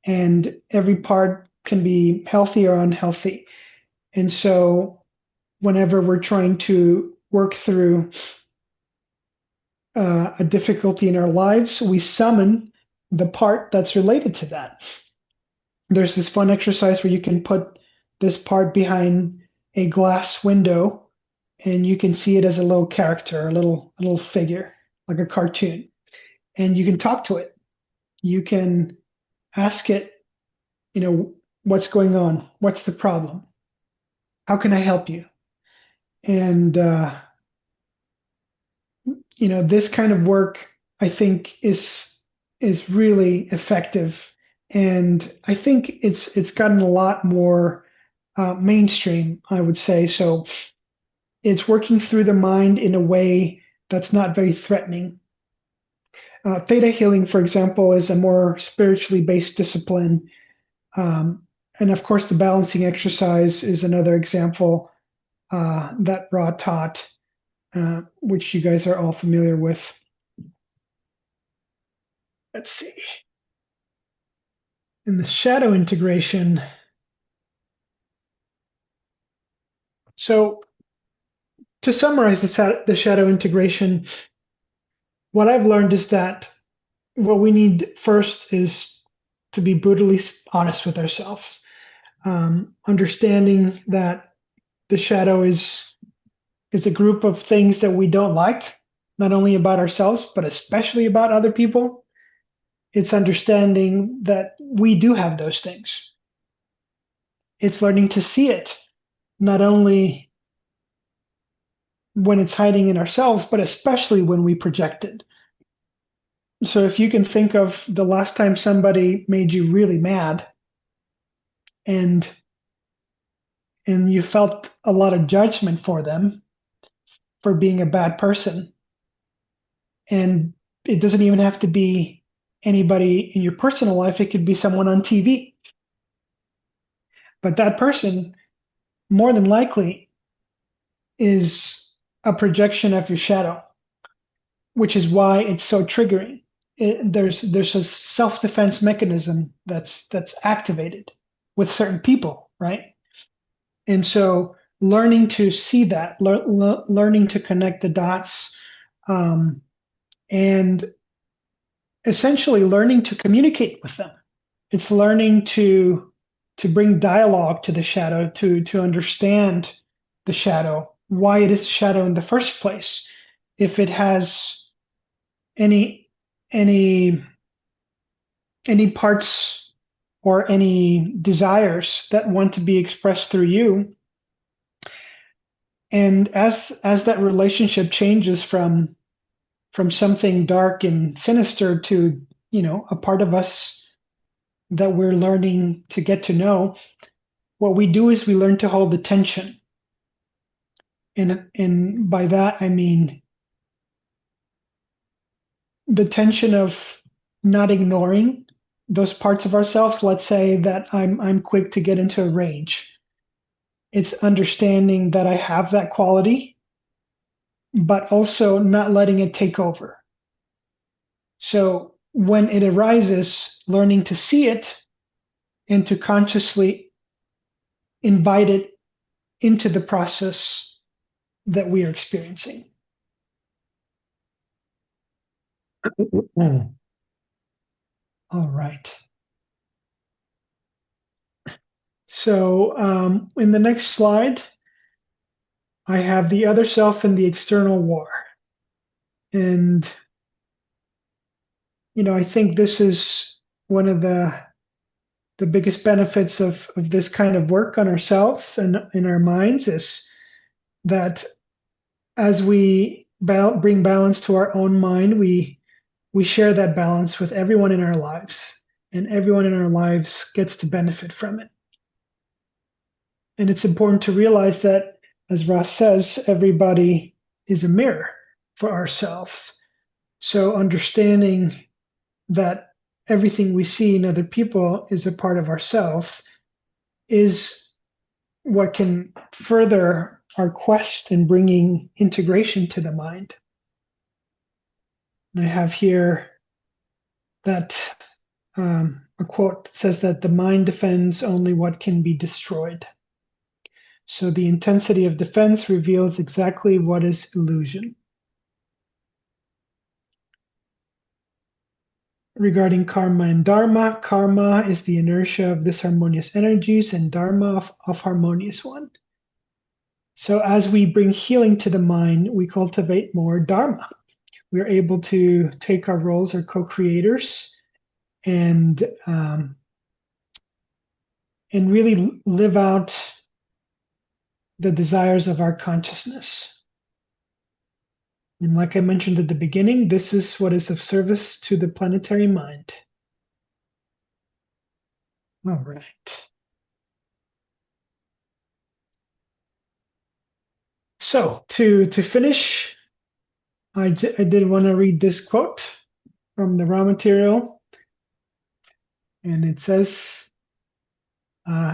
[SPEAKER 3] and every part can be healthy or unhealthy. And so, whenever we're trying to work through a difficulty in our lives, we summon the part that's related to that. There's this fun exercise where you can put this part behind a glass window, and you can see it as a little character, a little figure, like a cartoon, and you can talk to it. You can ask it, what's going on? What's the problem? How can I help you? And this kind of work, I think, is really effective, and I think it's gotten a lot more mainstream, I would say. So it's working through the mind in a way that's not very threatening. Theta healing, for example, is a more spiritually based discipline. And of course, the balancing exercise is another example that Ra taught, which you guys are all familiar with. Let's see. In the shadow integration, so to summarize the shadow integration, what I've learned is that what we need first is to be brutally honest with ourselves, understanding that the shadow is a group of things that we don't like, not only about ourselves, but especially about other people. It's understanding that we do have those things. It's learning to see it, not only when it's hiding in ourselves, but especially when we project it. So if you can think of the last time somebody made you really mad, and you felt a lot of judgment for them for being a bad person, and it doesn't even have to be anybody in your personal life, it could be someone on TV. But that person, more than likely, is a projection of your shadow, which is why it's so triggering. There's a self-defense mechanism that's activated with certain people, right? And so learning to see that, learning to connect the dots, and essentially learning to communicate with them. It's learning to bring dialogue to the shadow, to understand the shadow, why it is shadow in the first place, if it has any any parts or any desires that want to be expressed through you. And as that relationship changes from something dark and sinister to a part of us that we're learning to get to know, what we do is we learn to hold the tension. And by that I mean the tension of not ignoring those parts of ourselves. Let's say that I'm quick to get into a rage. It's understanding that I have that quality, but also not letting it take over. So when it arises, learning to see it and to consciously invite it into the process that we are experiencing. All right. So in the next slide, I have the other self and the external war. And, I think this is one of the the biggest benefits of this kind of work on ourselves and in our minds is that as we bring balance to our own mind, we share that balance with everyone in our lives, and everyone in our lives gets to benefit from it. And it's important to realize that, as Ross says, everybody is a mirror for ourselves. So understanding that everything we see in other people is a part of ourselves is what can further our quest in bringing integration to the mind. And I have here that a quote that says that the mind defends only what can be destroyed. So the intensity of defense reveals exactly what is illusion. Regarding karma and dharma, karma is the inertia of disharmonious energies and dharma of harmonious one. So as we bring healing to the mind, we cultivate more dharma. We're able to take our roles as co-creators and really live out the desires of our consciousness. And like I mentioned at the beginning, this is what is of service to the planetary mind. All right. So to finish, I did want to read this quote from the raw material, and it says,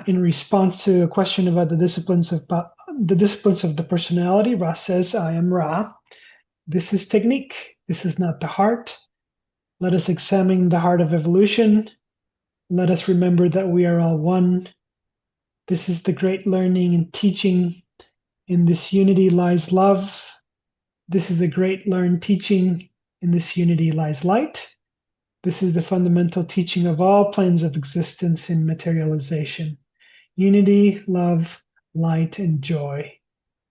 [SPEAKER 3] in response to a question about the disciplines of the personality, Ra says, "I am Ra. This is technique. This is not the heart. Let us examine the heart of evolution. Let us remember that we are all one. This is the great learning and teaching. In this unity lies love. This is a great learned teaching. In this unity lies light. This is the fundamental teaching of all planes of existence in materialization. Unity, love, light, and joy.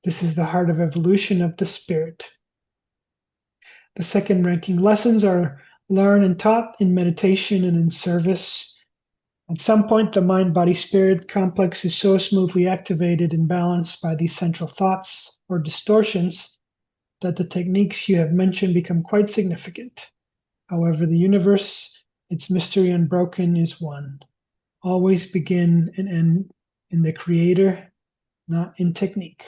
[SPEAKER 3] This is the heart of evolution of the spirit." The second ranking lessons are learned and taught in meditation and in service. At some point, the mind body spirit complex is so smoothly activated and balanced by these central thoughts or distortions that the techniques you have mentioned become quite significant. However, the universe, its mystery unbroken, is one. Always begin and end in the creator, not in technique.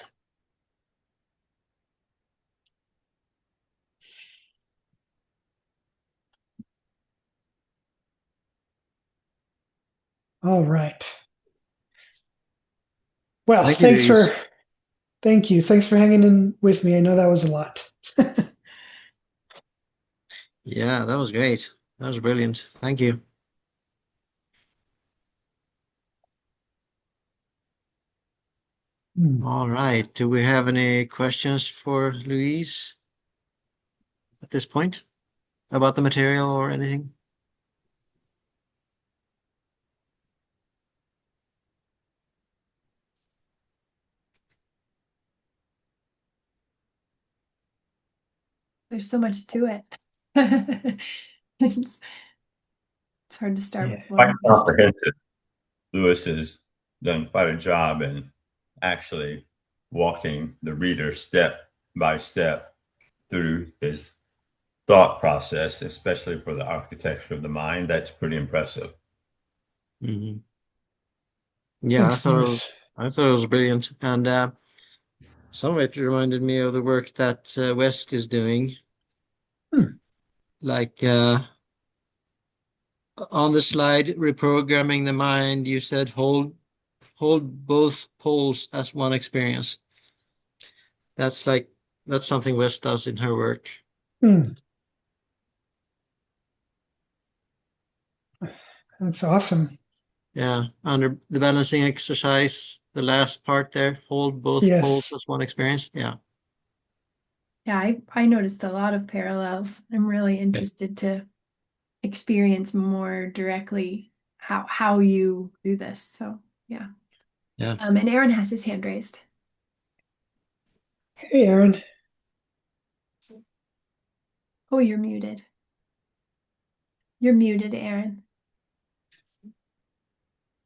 [SPEAKER 3] All right. Well,
[SPEAKER 2] Thank you, Luis.
[SPEAKER 3] thank you. Thanks for hanging in with me. I know that was a lot.
[SPEAKER 2] Yeah, that was great. That was brilliant. Thank you. All right. Do we have any questions for Luis at this point about the material or anything?
[SPEAKER 1] There's so much to it. It's, it's hard to start
[SPEAKER 3] Yeah.
[SPEAKER 1] with
[SPEAKER 4] Quite
[SPEAKER 1] one question.
[SPEAKER 4] comprehensive. Lewis has done quite a job in actually walking the reader step by step through his thought process, especially for the architecture of the mind. That's pretty impressive.
[SPEAKER 2] Mm-hmm. Yeah,
[SPEAKER 3] Thanks, Morris.
[SPEAKER 2] I thought it was brilliant, and some of it reminded me of the work that West is doing.
[SPEAKER 3] Hmm.
[SPEAKER 2] Like on the slide, reprogramming the mind, you said hold both poles as one experience. That's like that's something West does in her work.
[SPEAKER 3] Hmm. That's awesome.
[SPEAKER 2] Yeah, under the balancing exercise, the last part there, hold both poles
[SPEAKER 3] Yes.
[SPEAKER 2] as one experience. Yeah.
[SPEAKER 1] Yeah, I noticed a lot of parallels. I'm really
[SPEAKER 2] Yeah.
[SPEAKER 1] interested to experience more directly how you do this. So yeah.
[SPEAKER 2] Yeah.
[SPEAKER 1] And Aaron has his hand raised.
[SPEAKER 3] Hey, Aaron.
[SPEAKER 1] Oh, you're muted. You're muted, Aaron.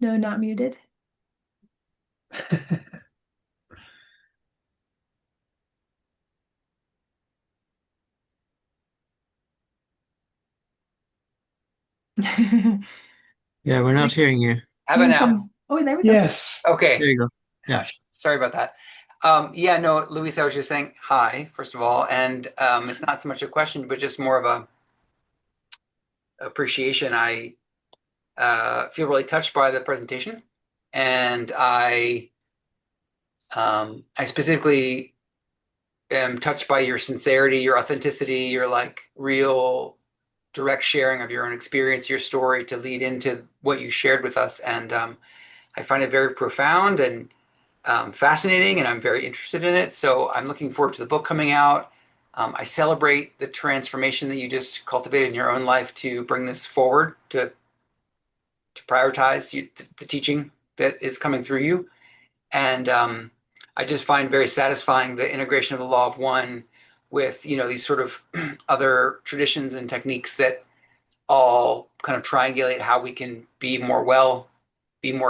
[SPEAKER 1] No, not muted.
[SPEAKER 2] Yeah, we're not hearing you.
[SPEAKER 5] How about now?
[SPEAKER 1] Oh, there we go.
[SPEAKER 3] Yes.
[SPEAKER 5] Okay.
[SPEAKER 2] There you go. Yeah.
[SPEAKER 5] Gosh, sorry about that. Yeah, no, Luis, I was just saying hi, first of all, and it's not so much a question, but just more of a appreciation. I feel really touched by the presentation, and I specifically am touched by your sincerity, your authenticity, your like real direct sharing of your own experience, your story to lead into what you shared with us, and I find it very profound and fascinating, and I'm very interested in it. So I'm looking forward to the book coming out. I celebrate the transformation that you just cultivated in your own life to bring this forward, to prioritize the teaching that is coming through you. And I just find very satisfying the integration of the law of one with, these sort of other traditions and techniques that all kind of triangulate how we can be more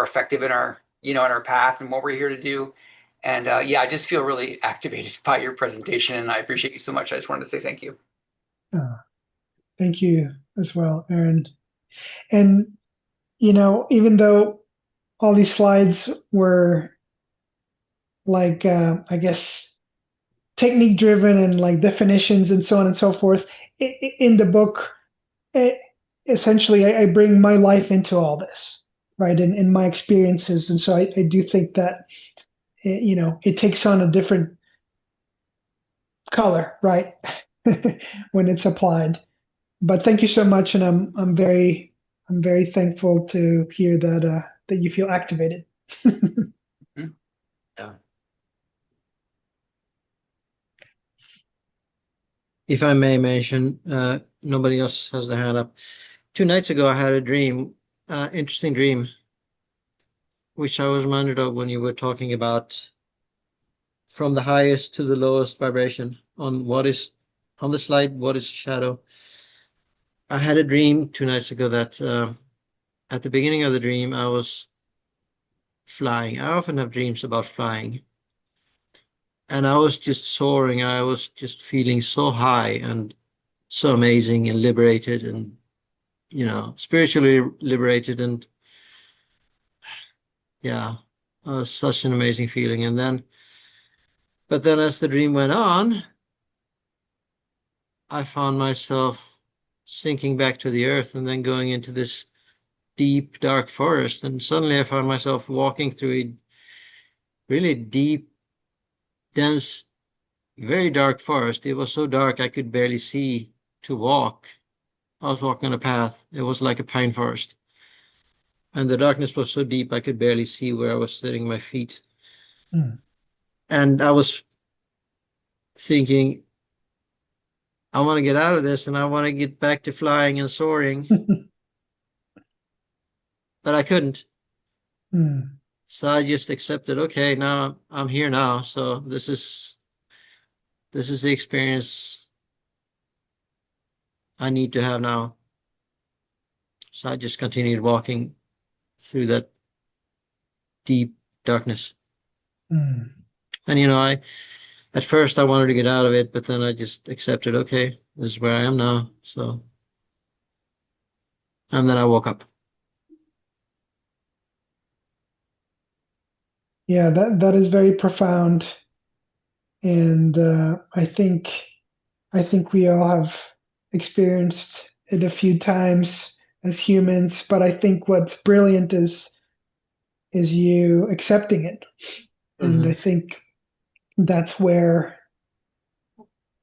[SPEAKER 5] effective in our, in our path and what we're here to do. And yeah, I just feel really activated by your presentation, and I appreciate you so much. I just wanted to say thank you.
[SPEAKER 3] Thank you as well, Aaron. And, even though all these slides were like, I guess, technique driven and like definitions and so on and so forth, in the book, essentially, I bring my life into all this, right? And my experiences. And so I do think that, it takes on a different color, right? when it's applied. But thank you so much, and I'm very thankful to hear that you feel activated.
[SPEAKER 2] Yeah. If I may mention, nobody else has their hand up. 2 nights ago, I had a dream, interesting dream, which I was reminded of when you were talking about from the highest to the lowest vibration on the slide, what is shadow. I had a dream 2 nights ago that at the beginning of the dream, I was flying. I often have dreams about flying. And I was just soaring. I was just feeling so high and so amazing and liberated and, spiritually liberated. And yeah, such an amazing feeling. But then as the dream went on, I found myself sinking back to the earth and then going into this deep, dark forest. And suddenly I found myself walking through a really deep, dense, very dark forest. It was so dark I could barely see to walk. I was walking on a path. It was like a pine forest. And the darkness was so deep I could barely see where I was setting my feet.
[SPEAKER 3] Mm.
[SPEAKER 2] And I was thinking, I want to get out of this and I want to get back to flying and soaring, but I couldn't.
[SPEAKER 3] Mm.
[SPEAKER 2] So I just accepted, okay, now I'm here now. So this is the experience I need to have now. So I just continued walking through that deep darkness.
[SPEAKER 3] Mm.
[SPEAKER 2] And at first I wanted to get out of it, but then I just accepted, okay, this is where I am now. So, and then I woke up.
[SPEAKER 3] Yeah, that is very profound, and I think we all have experienced it a few times as humans. But I think what's brilliant is you accepting it, and
[SPEAKER 2] Mm-hmm.
[SPEAKER 3] I think that's where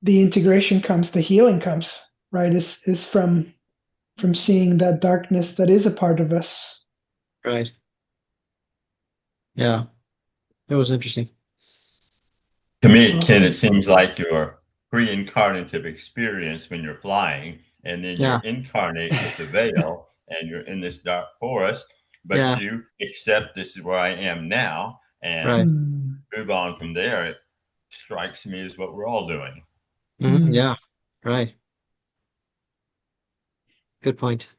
[SPEAKER 3] the integration comes, the healing comes, right? Is from seeing that darkness that is a part of us.
[SPEAKER 2] Right. Yeah. It was interesting.
[SPEAKER 4] To me, Ken,
[SPEAKER 3] Awesome.
[SPEAKER 4] it seems like your pre-incarnative experience when you're flying, and then
[SPEAKER 2] Yeah.
[SPEAKER 4] you're incarnate with the veil, and you're in this dark forest, but
[SPEAKER 2] Yeah.
[SPEAKER 4] you accept this is where I am now and
[SPEAKER 2] Right.
[SPEAKER 3] Mm.
[SPEAKER 4] move on from there. It strikes me as what we're all doing.
[SPEAKER 2] Mm-hmm.
[SPEAKER 3] Mm.
[SPEAKER 2] Yeah. Right. Good point.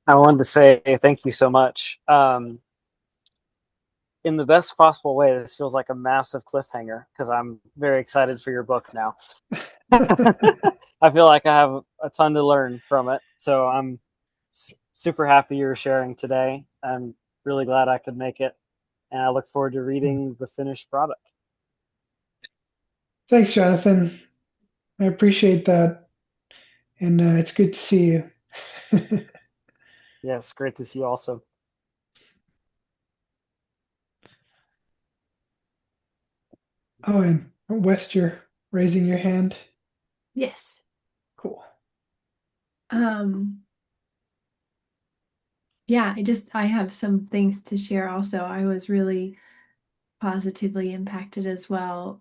[SPEAKER 6] I wanted to say thank you so much. In the best possible way, this feels like a massive cliffhanger because I'm very excited for your book now. I feel like I have a ton to learn from it. So I'm super happy you're sharing today. I'm really glad I could make it. And I look forward to reading the finished product.
[SPEAKER 3] Thanks, Jonathan. I appreciate that. And it's good to see you.
[SPEAKER 6] Yes, great to see you also.
[SPEAKER 3] Oh, and West, you're raising your hand.
[SPEAKER 1] Yes.
[SPEAKER 3] Cool.
[SPEAKER 1] Yeah, I have some things to share also. I was really positively impacted as well.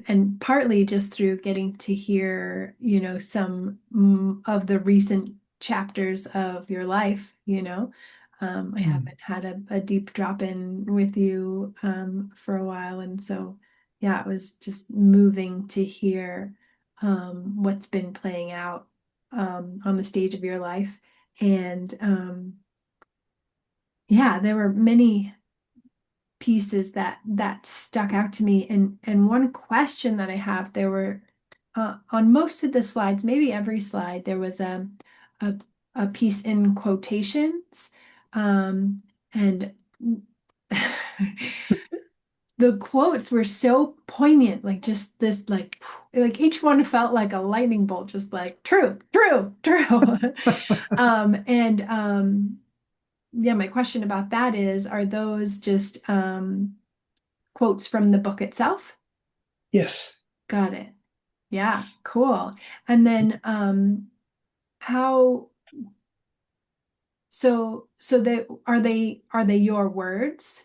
[SPEAKER 1] And partly just through getting to hear, some of the recent chapters of your life, I haven't had a deep drop in with you for a while. And so, yeah, it was just moving to hear what's been playing out on the stage of your life. And yeah, there were many pieces that stuck out to me, and one question that I have, there were on most of the slides, maybe every slide, there was a, a piece in quotations, and the quotes were so poignant, like just this like each one felt like a lightning bolt, just like true, true, true. And yeah, my question about that is, are those just quotes from the book itself?
[SPEAKER 3] Yes.
[SPEAKER 1] Got it. Yeah, cool. And then how so they your words?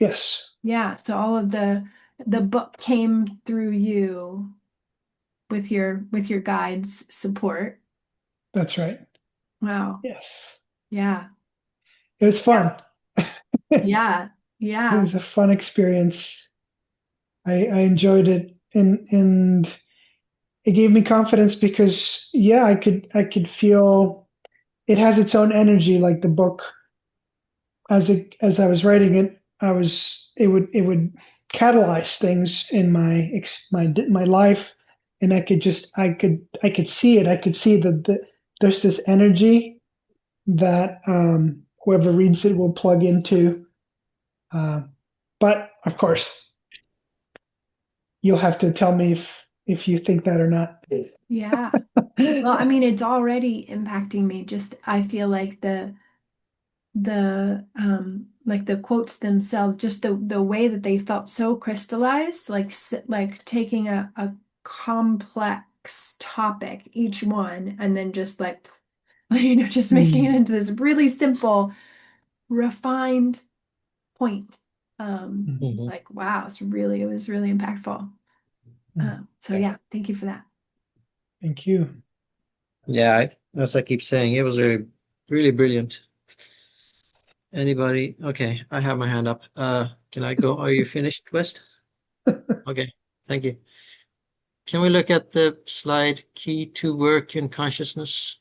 [SPEAKER 3] Yes.
[SPEAKER 1] Yeah, so all of the book came through you with your guide's support.
[SPEAKER 3] That's right.
[SPEAKER 1] Wow.
[SPEAKER 3] Yes.
[SPEAKER 1] Yeah.
[SPEAKER 3] It was fun.
[SPEAKER 1] Yeah.
[SPEAKER 3] It
[SPEAKER 1] Yeah.
[SPEAKER 3] was a fun experience. I enjoyed it, and it gave me confidence because yeah, I could feel it has its own energy. Like the book, as I was writing it, it would catalyze things in my life, and I could see it. I could see that there's this energy that whoever reads it will plug into. Uh, but of course, you'll have to tell me if you think that or not.
[SPEAKER 1] Yeah. Well, I mean, it's already impacting me. Just I feel like the quotes themselves, just the way that they felt so crystallized, like taking a complex topic, each one, and then just like just making it into this really simple, refined point. It's
[SPEAKER 2] Mhm.
[SPEAKER 1] like, wow, it was really impactful. So yeah, thank you for that.
[SPEAKER 3] Thank you.
[SPEAKER 2] Yeah, as I keep saying, it was really brilliant. Anybody? Okay, I have my hand up. Can I go? Are you finished, West? Okay, thank you. Can we look at the slide key to work in consciousness?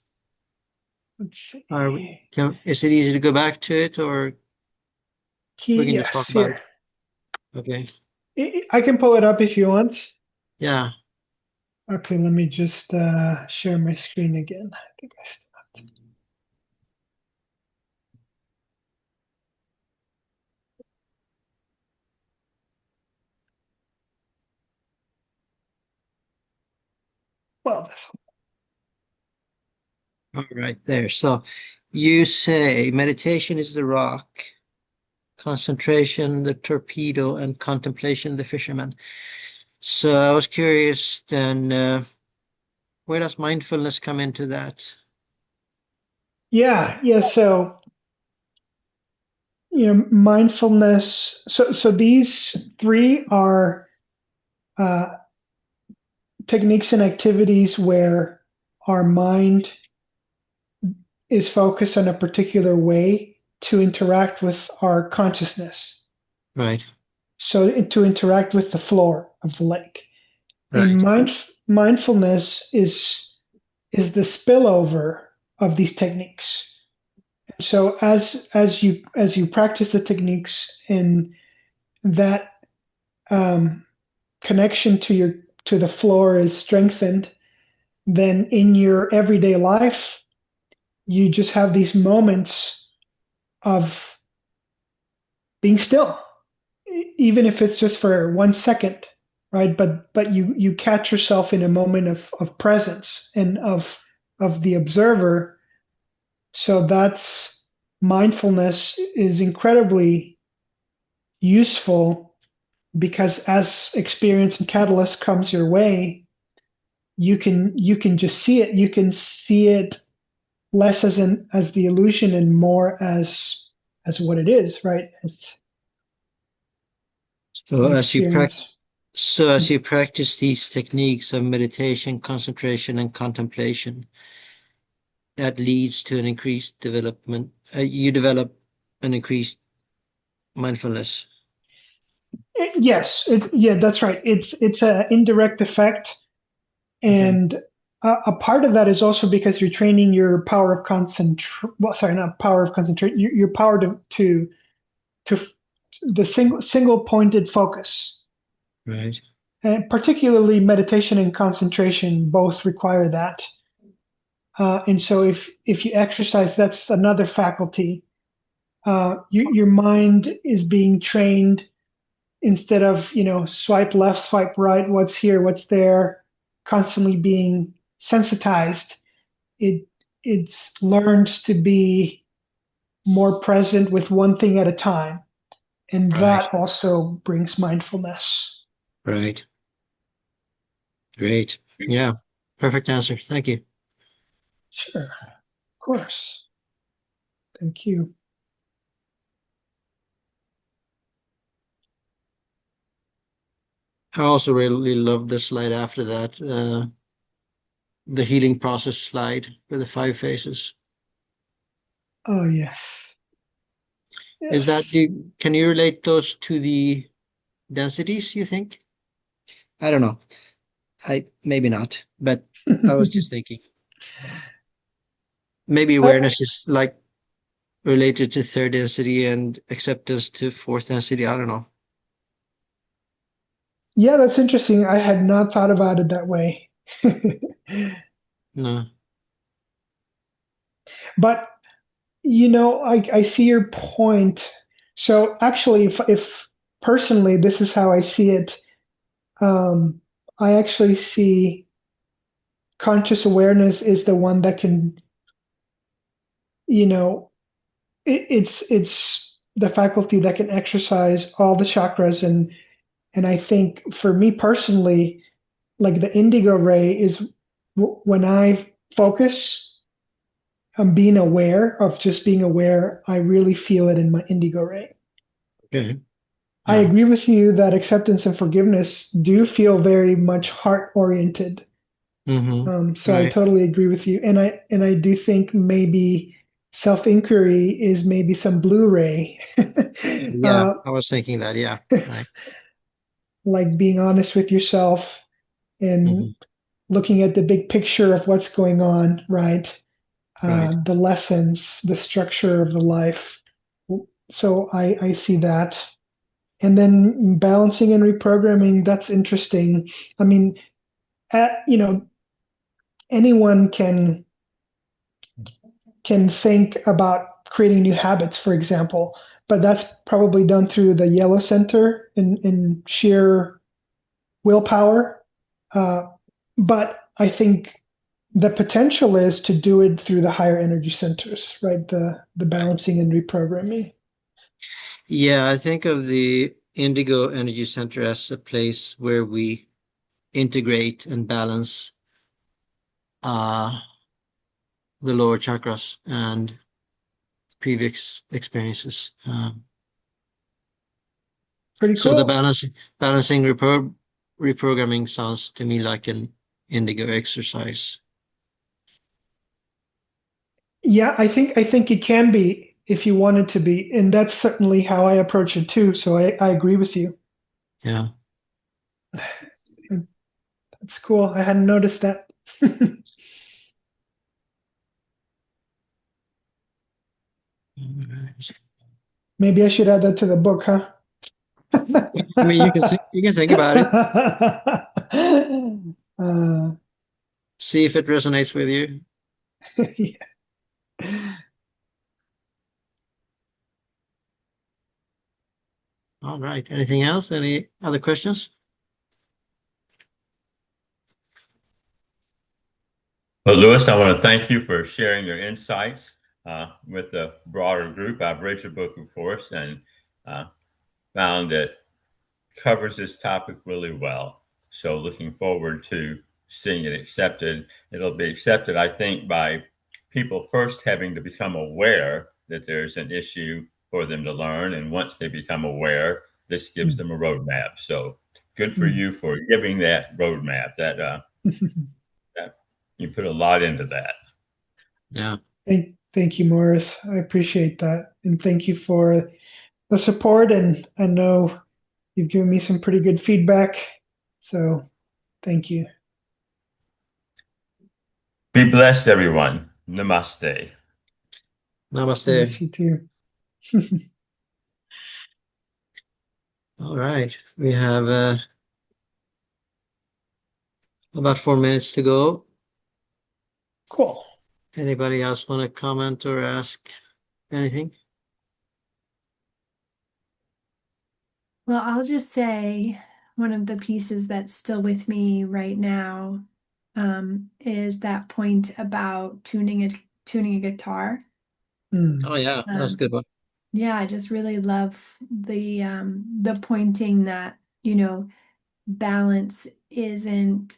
[SPEAKER 3] Let's see.
[SPEAKER 2] Is it easy to go back to it, or we
[SPEAKER 3] Key,
[SPEAKER 2] can just talk
[SPEAKER 3] yes,
[SPEAKER 2] about it?
[SPEAKER 3] here.
[SPEAKER 2] Okay.
[SPEAKER 3] I can pull it up if you want.
[SPEAKER 2] Yeah.
[SPEAKER 3] Okay, let me just share my screen again. I think I stopped. Well, this
[SPEAKER 2] All right, there. So you say meditation is the rock, concentration, the torpedo, and contemplation, the fisherman. So I was curious then, where does mindfulness come into that?
[SPEAKER 3] yeah. So mindfulness. So these three are uh, techniques and activities where our mind is focused on a particular way to interact with our consciousness.
[SPEAKER 2] Right,
[SPEAKER 3] So to interact with the floor of the lake. And
[SPEAKER 2] right.
[SPEAKER 3] mindfulness is the spillover of these techniques. So as you practice the techniques and that connection to the floor is strengthened, then in your everyday life, you just have these moments of being still, even if it's just for 1 second, right? But you catch yourself in a moment of presence and of the observer. So that's mindfulness is incredibly useful because as experience and catalyst comes your way, you can just see it. You can see it less as the illusion and more as what it is, right? It's
[SPEAKER 2] So
[SPEAKER 3] an
[SPEAKER 2] as you practice,
[SPEAKER 3] experience.
[SPEAKER 2] so as you practice these techniques of meditation, concentration, and contemplation, that leads to an increased development. You develop an increased mindfulness.
[SPEAKER 3] Yes, yeah, that's right. It's an indirect effect,
[SPEAKER 2] Okay.
[SPEAKER 3] and a part of that is also because you're training your power of concentration. Well, sorry, not power of concentration. Your power to the single pointed focus,
[SPEAKER 2] Right.
[SPEAKER 3] and particularly meditation and concentration both require that. And so if you exercise, that's another faculty. Your mind is being trained instead of swipe left, swipe right, what's here, what's there, constantly being sensitized. It's learned to be more present with one thing at a time, and
[SPEAKER 2] Right.
[SPEAKER 3] that also brings mindfulness.
[SPEAKER 2] Right. Great. Yeah. Perfect answer. Thank you.
[SPEAKER 3] Sure, of course. Thank you.
[SPEAKER 2] I also really love the slide after that, the healing process slide with the 5 phases.
[SPEAKER 3] Oh yes,
[SPEAKER 2] Is
[SPEAKER 3] yes.
[SPEAKER 2] that can you relate those to the densities, you think? I don't know. I maybe not, but I was just thinking. Maybe
[SPEAKER 3] Uh,
[SPEAKER 2] awareness is like related to third density and acceptance to fourth density. I don't know.
[SPEAKER 3] yeah, that's interesting. I had not thought about it that way.
[SPEAKER 2] No.
[SPEAKER 3] But I see your point. So actually, if personally, this is how I see it. Um, I actually see conscious awareness is the one that can, you know, it's the faculty that can exercise all the chakras, and I think for me personally, like the indigo ray is when I focus on being aware of just being aware, I really feel it in my indigo ray.
[SPEAKER 2] Okay.
[SPEAKER 3] I
[SPEAKER 2] Yeah.
[SPEAKER 3] agree with you that acceptance and forgiveness do feel very much heart oriented.
[SPEAKER 2] Mm-hmm.
[SPEAKER 3] So I
[SPEAKER 2] Right.
[SPEAKER 3] totally agree with you, and I do think maybe self inquiry is maybe some Blu-ray,
[SPEAKER 2] Yeah. I was thinking that. Yeah. Right.
[SPEAKER 3] like being honest with yourself and
[SPEAKER 2] Mm-hmm.
[SPEAKER 3] looking at the big picture of what's going on, right?
[SPEAKER 2] Right.
[SPEAKER 3] The lessons, the structure of the life. So I see that. And then balancing and reprogramming, that's interesting. I mean, you know, anyone can think about creating new habits, for example, but that's probably done through the yellow center in sheer willpower. Uh, but I think the potential is to do it through the higher energy centers, right? The
[SPEAKER 2] Right.
[SPEAKER 3] balancing and reprogramming.
[SPEAKER 2] Yeah. I think of the Indigo Energy Center as a place where we integrate and balance uh, the lower chakras and previous experiences.
[SPEAKER 3] Pretty
[SPEAKER 2] So the
[SPEAKER 3] cool.
[SPEAKER 2] balancing reprogramming sounds to me like an indigo exercise.
[SPEAKER 3] Yeah, I think it can be if you want it to be, and that's certainly how I approach it too. So I agree with you.
[SPEAKER 2] Yeah.
[SPEAKER 3] That's cool. I hadn't noticed that.
[SPEAKER 2] right.
[SPEAKER 3] Maybe I should add that to the book, huh?
[SPEAKER 2] I mean, you can think about it,
[SPEAKER 3] uh,
[SPEAKER 2] see if it resonates with you.
[SPEAKER 3] yeah.
[SPEAKER 2] All right. Anything else? Any other questions?
[SPEAKER 4] Well, Lewis, I want to thank you for sharing your insights with the broader group. I've read your book, of course, and uh, found that covers this topic really well. So looking forward to seeing it accepted. It'll be accepted, I think, by people first having to become aware that there's an issue for them to learn. And once they become aware, this gives them a roadmap. So good for you for giving that roadmap. That you put a lot into that.
[SPEAKER 2] Yeah.
[SPEAKER 3] Thank you, Morris. I appreciate that. And thank you for the support. And I know you've given me some pretty good feedback. So thank you.
[SPEAKER 4] Be blessed, everyone. Namaste.
[SPEAKER 2] Namaste.
[SPEAKER 3] Yes, you too.
[SPEAKER 2] All right. We have about 4 minutes to go.
[SPEAKER 3] Cool.
[SPEAKER 2] Anybody else want to comment or ask anything?
[SPEAKER 1] Well, I'll just say one of the pieces that's still with me right now is that point about tuning a guitar.
[SPEAKER 2] Oh yeah, that's a good one.
[SPEAKER 1] Yeah, I just really love the pointing that, you know, balance isn't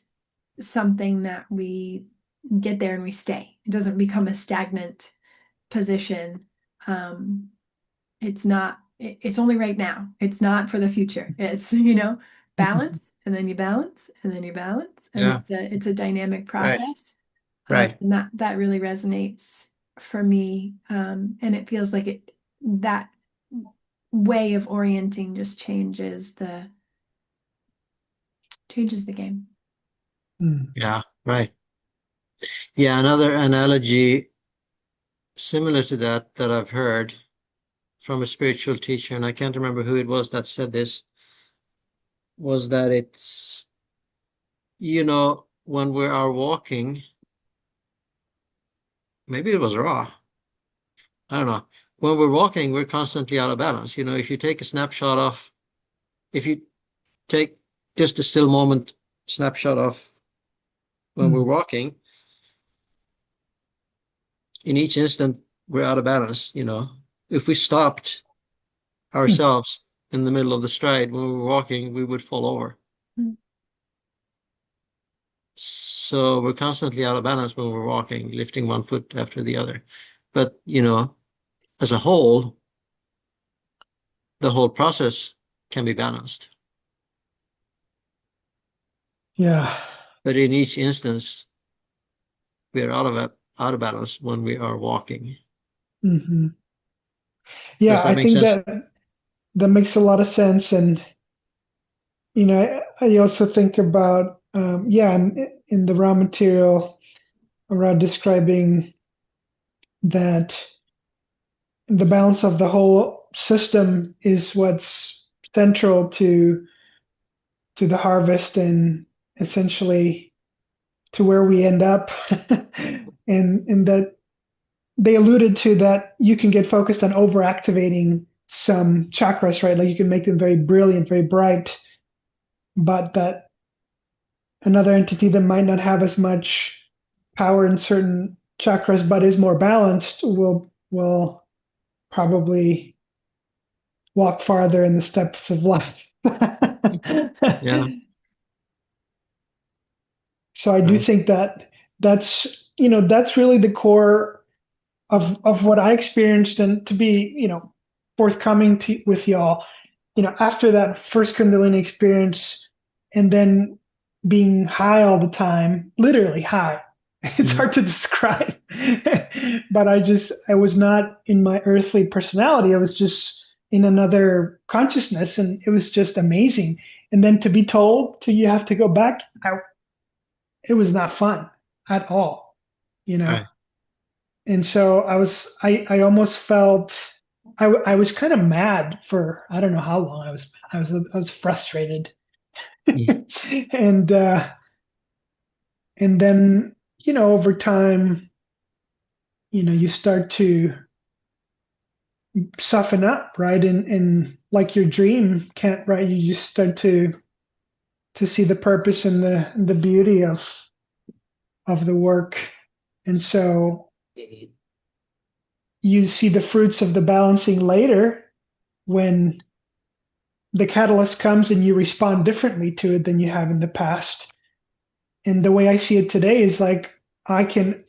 [SPEAKER 1] something that we get there and we stay. It doesn't become a stagnant position. It's not, it's only right now. It's not for the future. It's, you know, balance and then you balance and then you balance. And
[SPEAKER 2] Yeah.
[SPEAKER 1] it's a dynamic
[SPEAKER 2] Right.
[SPEAKER 1] process.
[SPEAKER 2] Right.
[SPEAKER 1] And that really resonates for me. And it feels like that way of orienting just changes the game.
[SPEAKER 2] Yeah, right. Yeah, another analogy similar to that I've heard from a spiritual teacher, and I can't remember who it was that said this, was that it's, when we are walking, maybe it was Ra, I don't know. When we're walking, we're constantly out of balance. If you take a snapshot of, if you take just a still moment snapshot of when we're walking, in each instant, we're out of balance. If we stopped ourselves in the middle of the stride when we were walking, we would fall over. So we're constantly out of balance when we're walking, lifting one foot after the other. But, as a whole, the whole process can be balanced.
[SPEAKER 3] Yeah.
[SPEAKER 2] But in each instance, we are out of balance when we are walking.
[SPEAKER 3] Mm-hmm. Yeah,
[SPEAKER 2] Does that
[SPEAKER 3] I
[SPEAKER 2] make
[SPEAKER 3] think
[SPEAKER 2] sense?
[SPEAKER 3] that makes a lot of sense. And, I also think about, in the raw material around describing that the balance of the whole system is what's central to the harvest and essentially to where we end up. and that they alluded to that you can get focused on overactivating some chakras, right? Like you can make them very brilliant, very bright, but that another entity that might not have as much power in certain chakras but is more balanced will probably walk farther in the steps of life.
[SPEAKER 2] Yeah.
[SPEAKER 3] So I do
[SPEAKER 2] Right.
[SPEAKER 3] think that that's really the core of what I experienced, and to be forthcoming with y'all. After that first Kundalini experience, and then being high all the time, literally high. It's hard to describe, but I was not in my earthly personality. I was just in another consciousness, and it was just amazing. And then to be told you have to go back, it was not fun at all.
[SPEAKER 2] Right.
[SPEAKER 3] And so I almost felt, I was kind of mad for, I don't know how long. I was frustrated.
[SPEAKER 2] Mm.
[SPEAKER 3] and and then, over time, you start to soften up, right? And like your dream can't, right? You just start to see the purpose and the beauty of the work. And so you see the fruits of the balancing later when the catalyst comes and you respond differently to it than you have in the past. And the way I see it today is like I can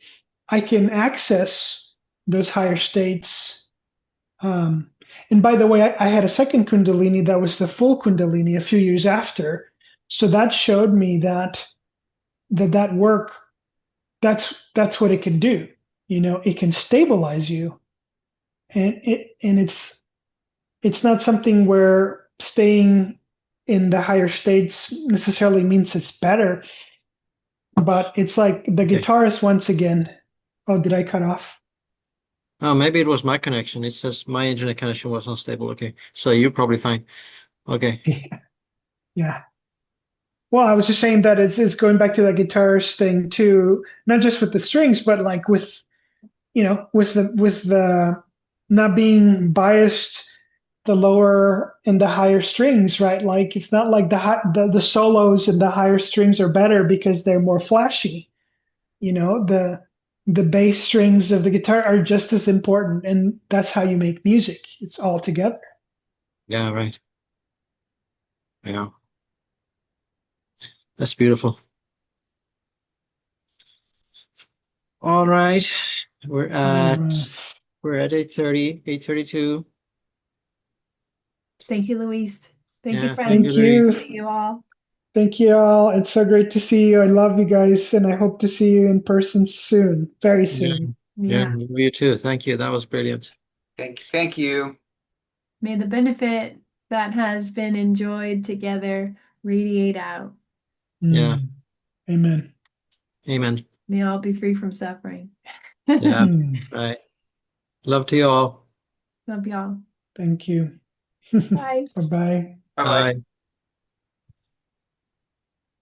[SPEAKER 3] access those higher states. And by the way, I had a second Kundalini that was the full Kundalini a few years after. So that showed me that work, that's what it can do. It can stabilize you, and it's not something where staying in the higher states necessarily means it's better, but it's like the
[SPEAKER 2] Okay.
[SPEAKER 3] guitarist once again. Oh, did I cut off?
[SPEAKER 2] Oh, maybe it was my connection. It says my internet connection was unstable. Okay. So you're probably fine. Okay.
[SPEAKER 3] Yeah. Well, I was just saying that it's going back to that guitarist thing too, not just with the strings, but like with with the not being biased, the lower and the higher strings, right? Like it's not like the solos and the higher strings are better because they're more flashy. The bass strings of the guitar are just as important, and that's how you make music. It's all together.
[SPEAKER 2] Yeah, right. Yeah. That's beautiful. All right. We're
[SPEAKER 3] All
[SPEAKER 2] at
[SPEAKER 3] right.
[SPEAKER 2] we're at 8:30, 8:32.
[SPEAKER 1] Thank you, Luis. Thank you,
[SPEAKER 2] Yeah, thank
[SPEAKER 1] friends.
[SPEAKER 2] you,
[SPEAKER 3] Thank you.
[SPEAKER 2] Louise.
[SPEAKER 1] Appreciate you all.
[SPEAKER 3] Thank you all. It's so great to see you. I love you guys, and I hope to see you in person soon, very
[SPEAKER 2] Yeah,
[SPEAKER 3] soon.
[SPEAKER 2] yeah,
[SPEAKER 1] Yeah.
[SPEAKER 2] you too. Thank you. That was brilliant.
[SPEAKER 5] Thank you.
[SPEAKER 1] May the benefit that has been enjoyed together radiate out.
[SPEAKER 2] Yeah.
[SPEAKER 3] Amen.
[SPEAKER 2] Amen.
[SPEAKER 1] May all be free from suffering.
[SPEAKER 2] Yeah, right. Love to you all.
[SPEAKER 1] Love y'all.
[SPEAKER 3] Thank you.
[SPEAKER 1] Bye.
[SPEAKER 3] Bye bye.
[SPEAKER 5] Bye bye.
[SPEAKER 2] Bye.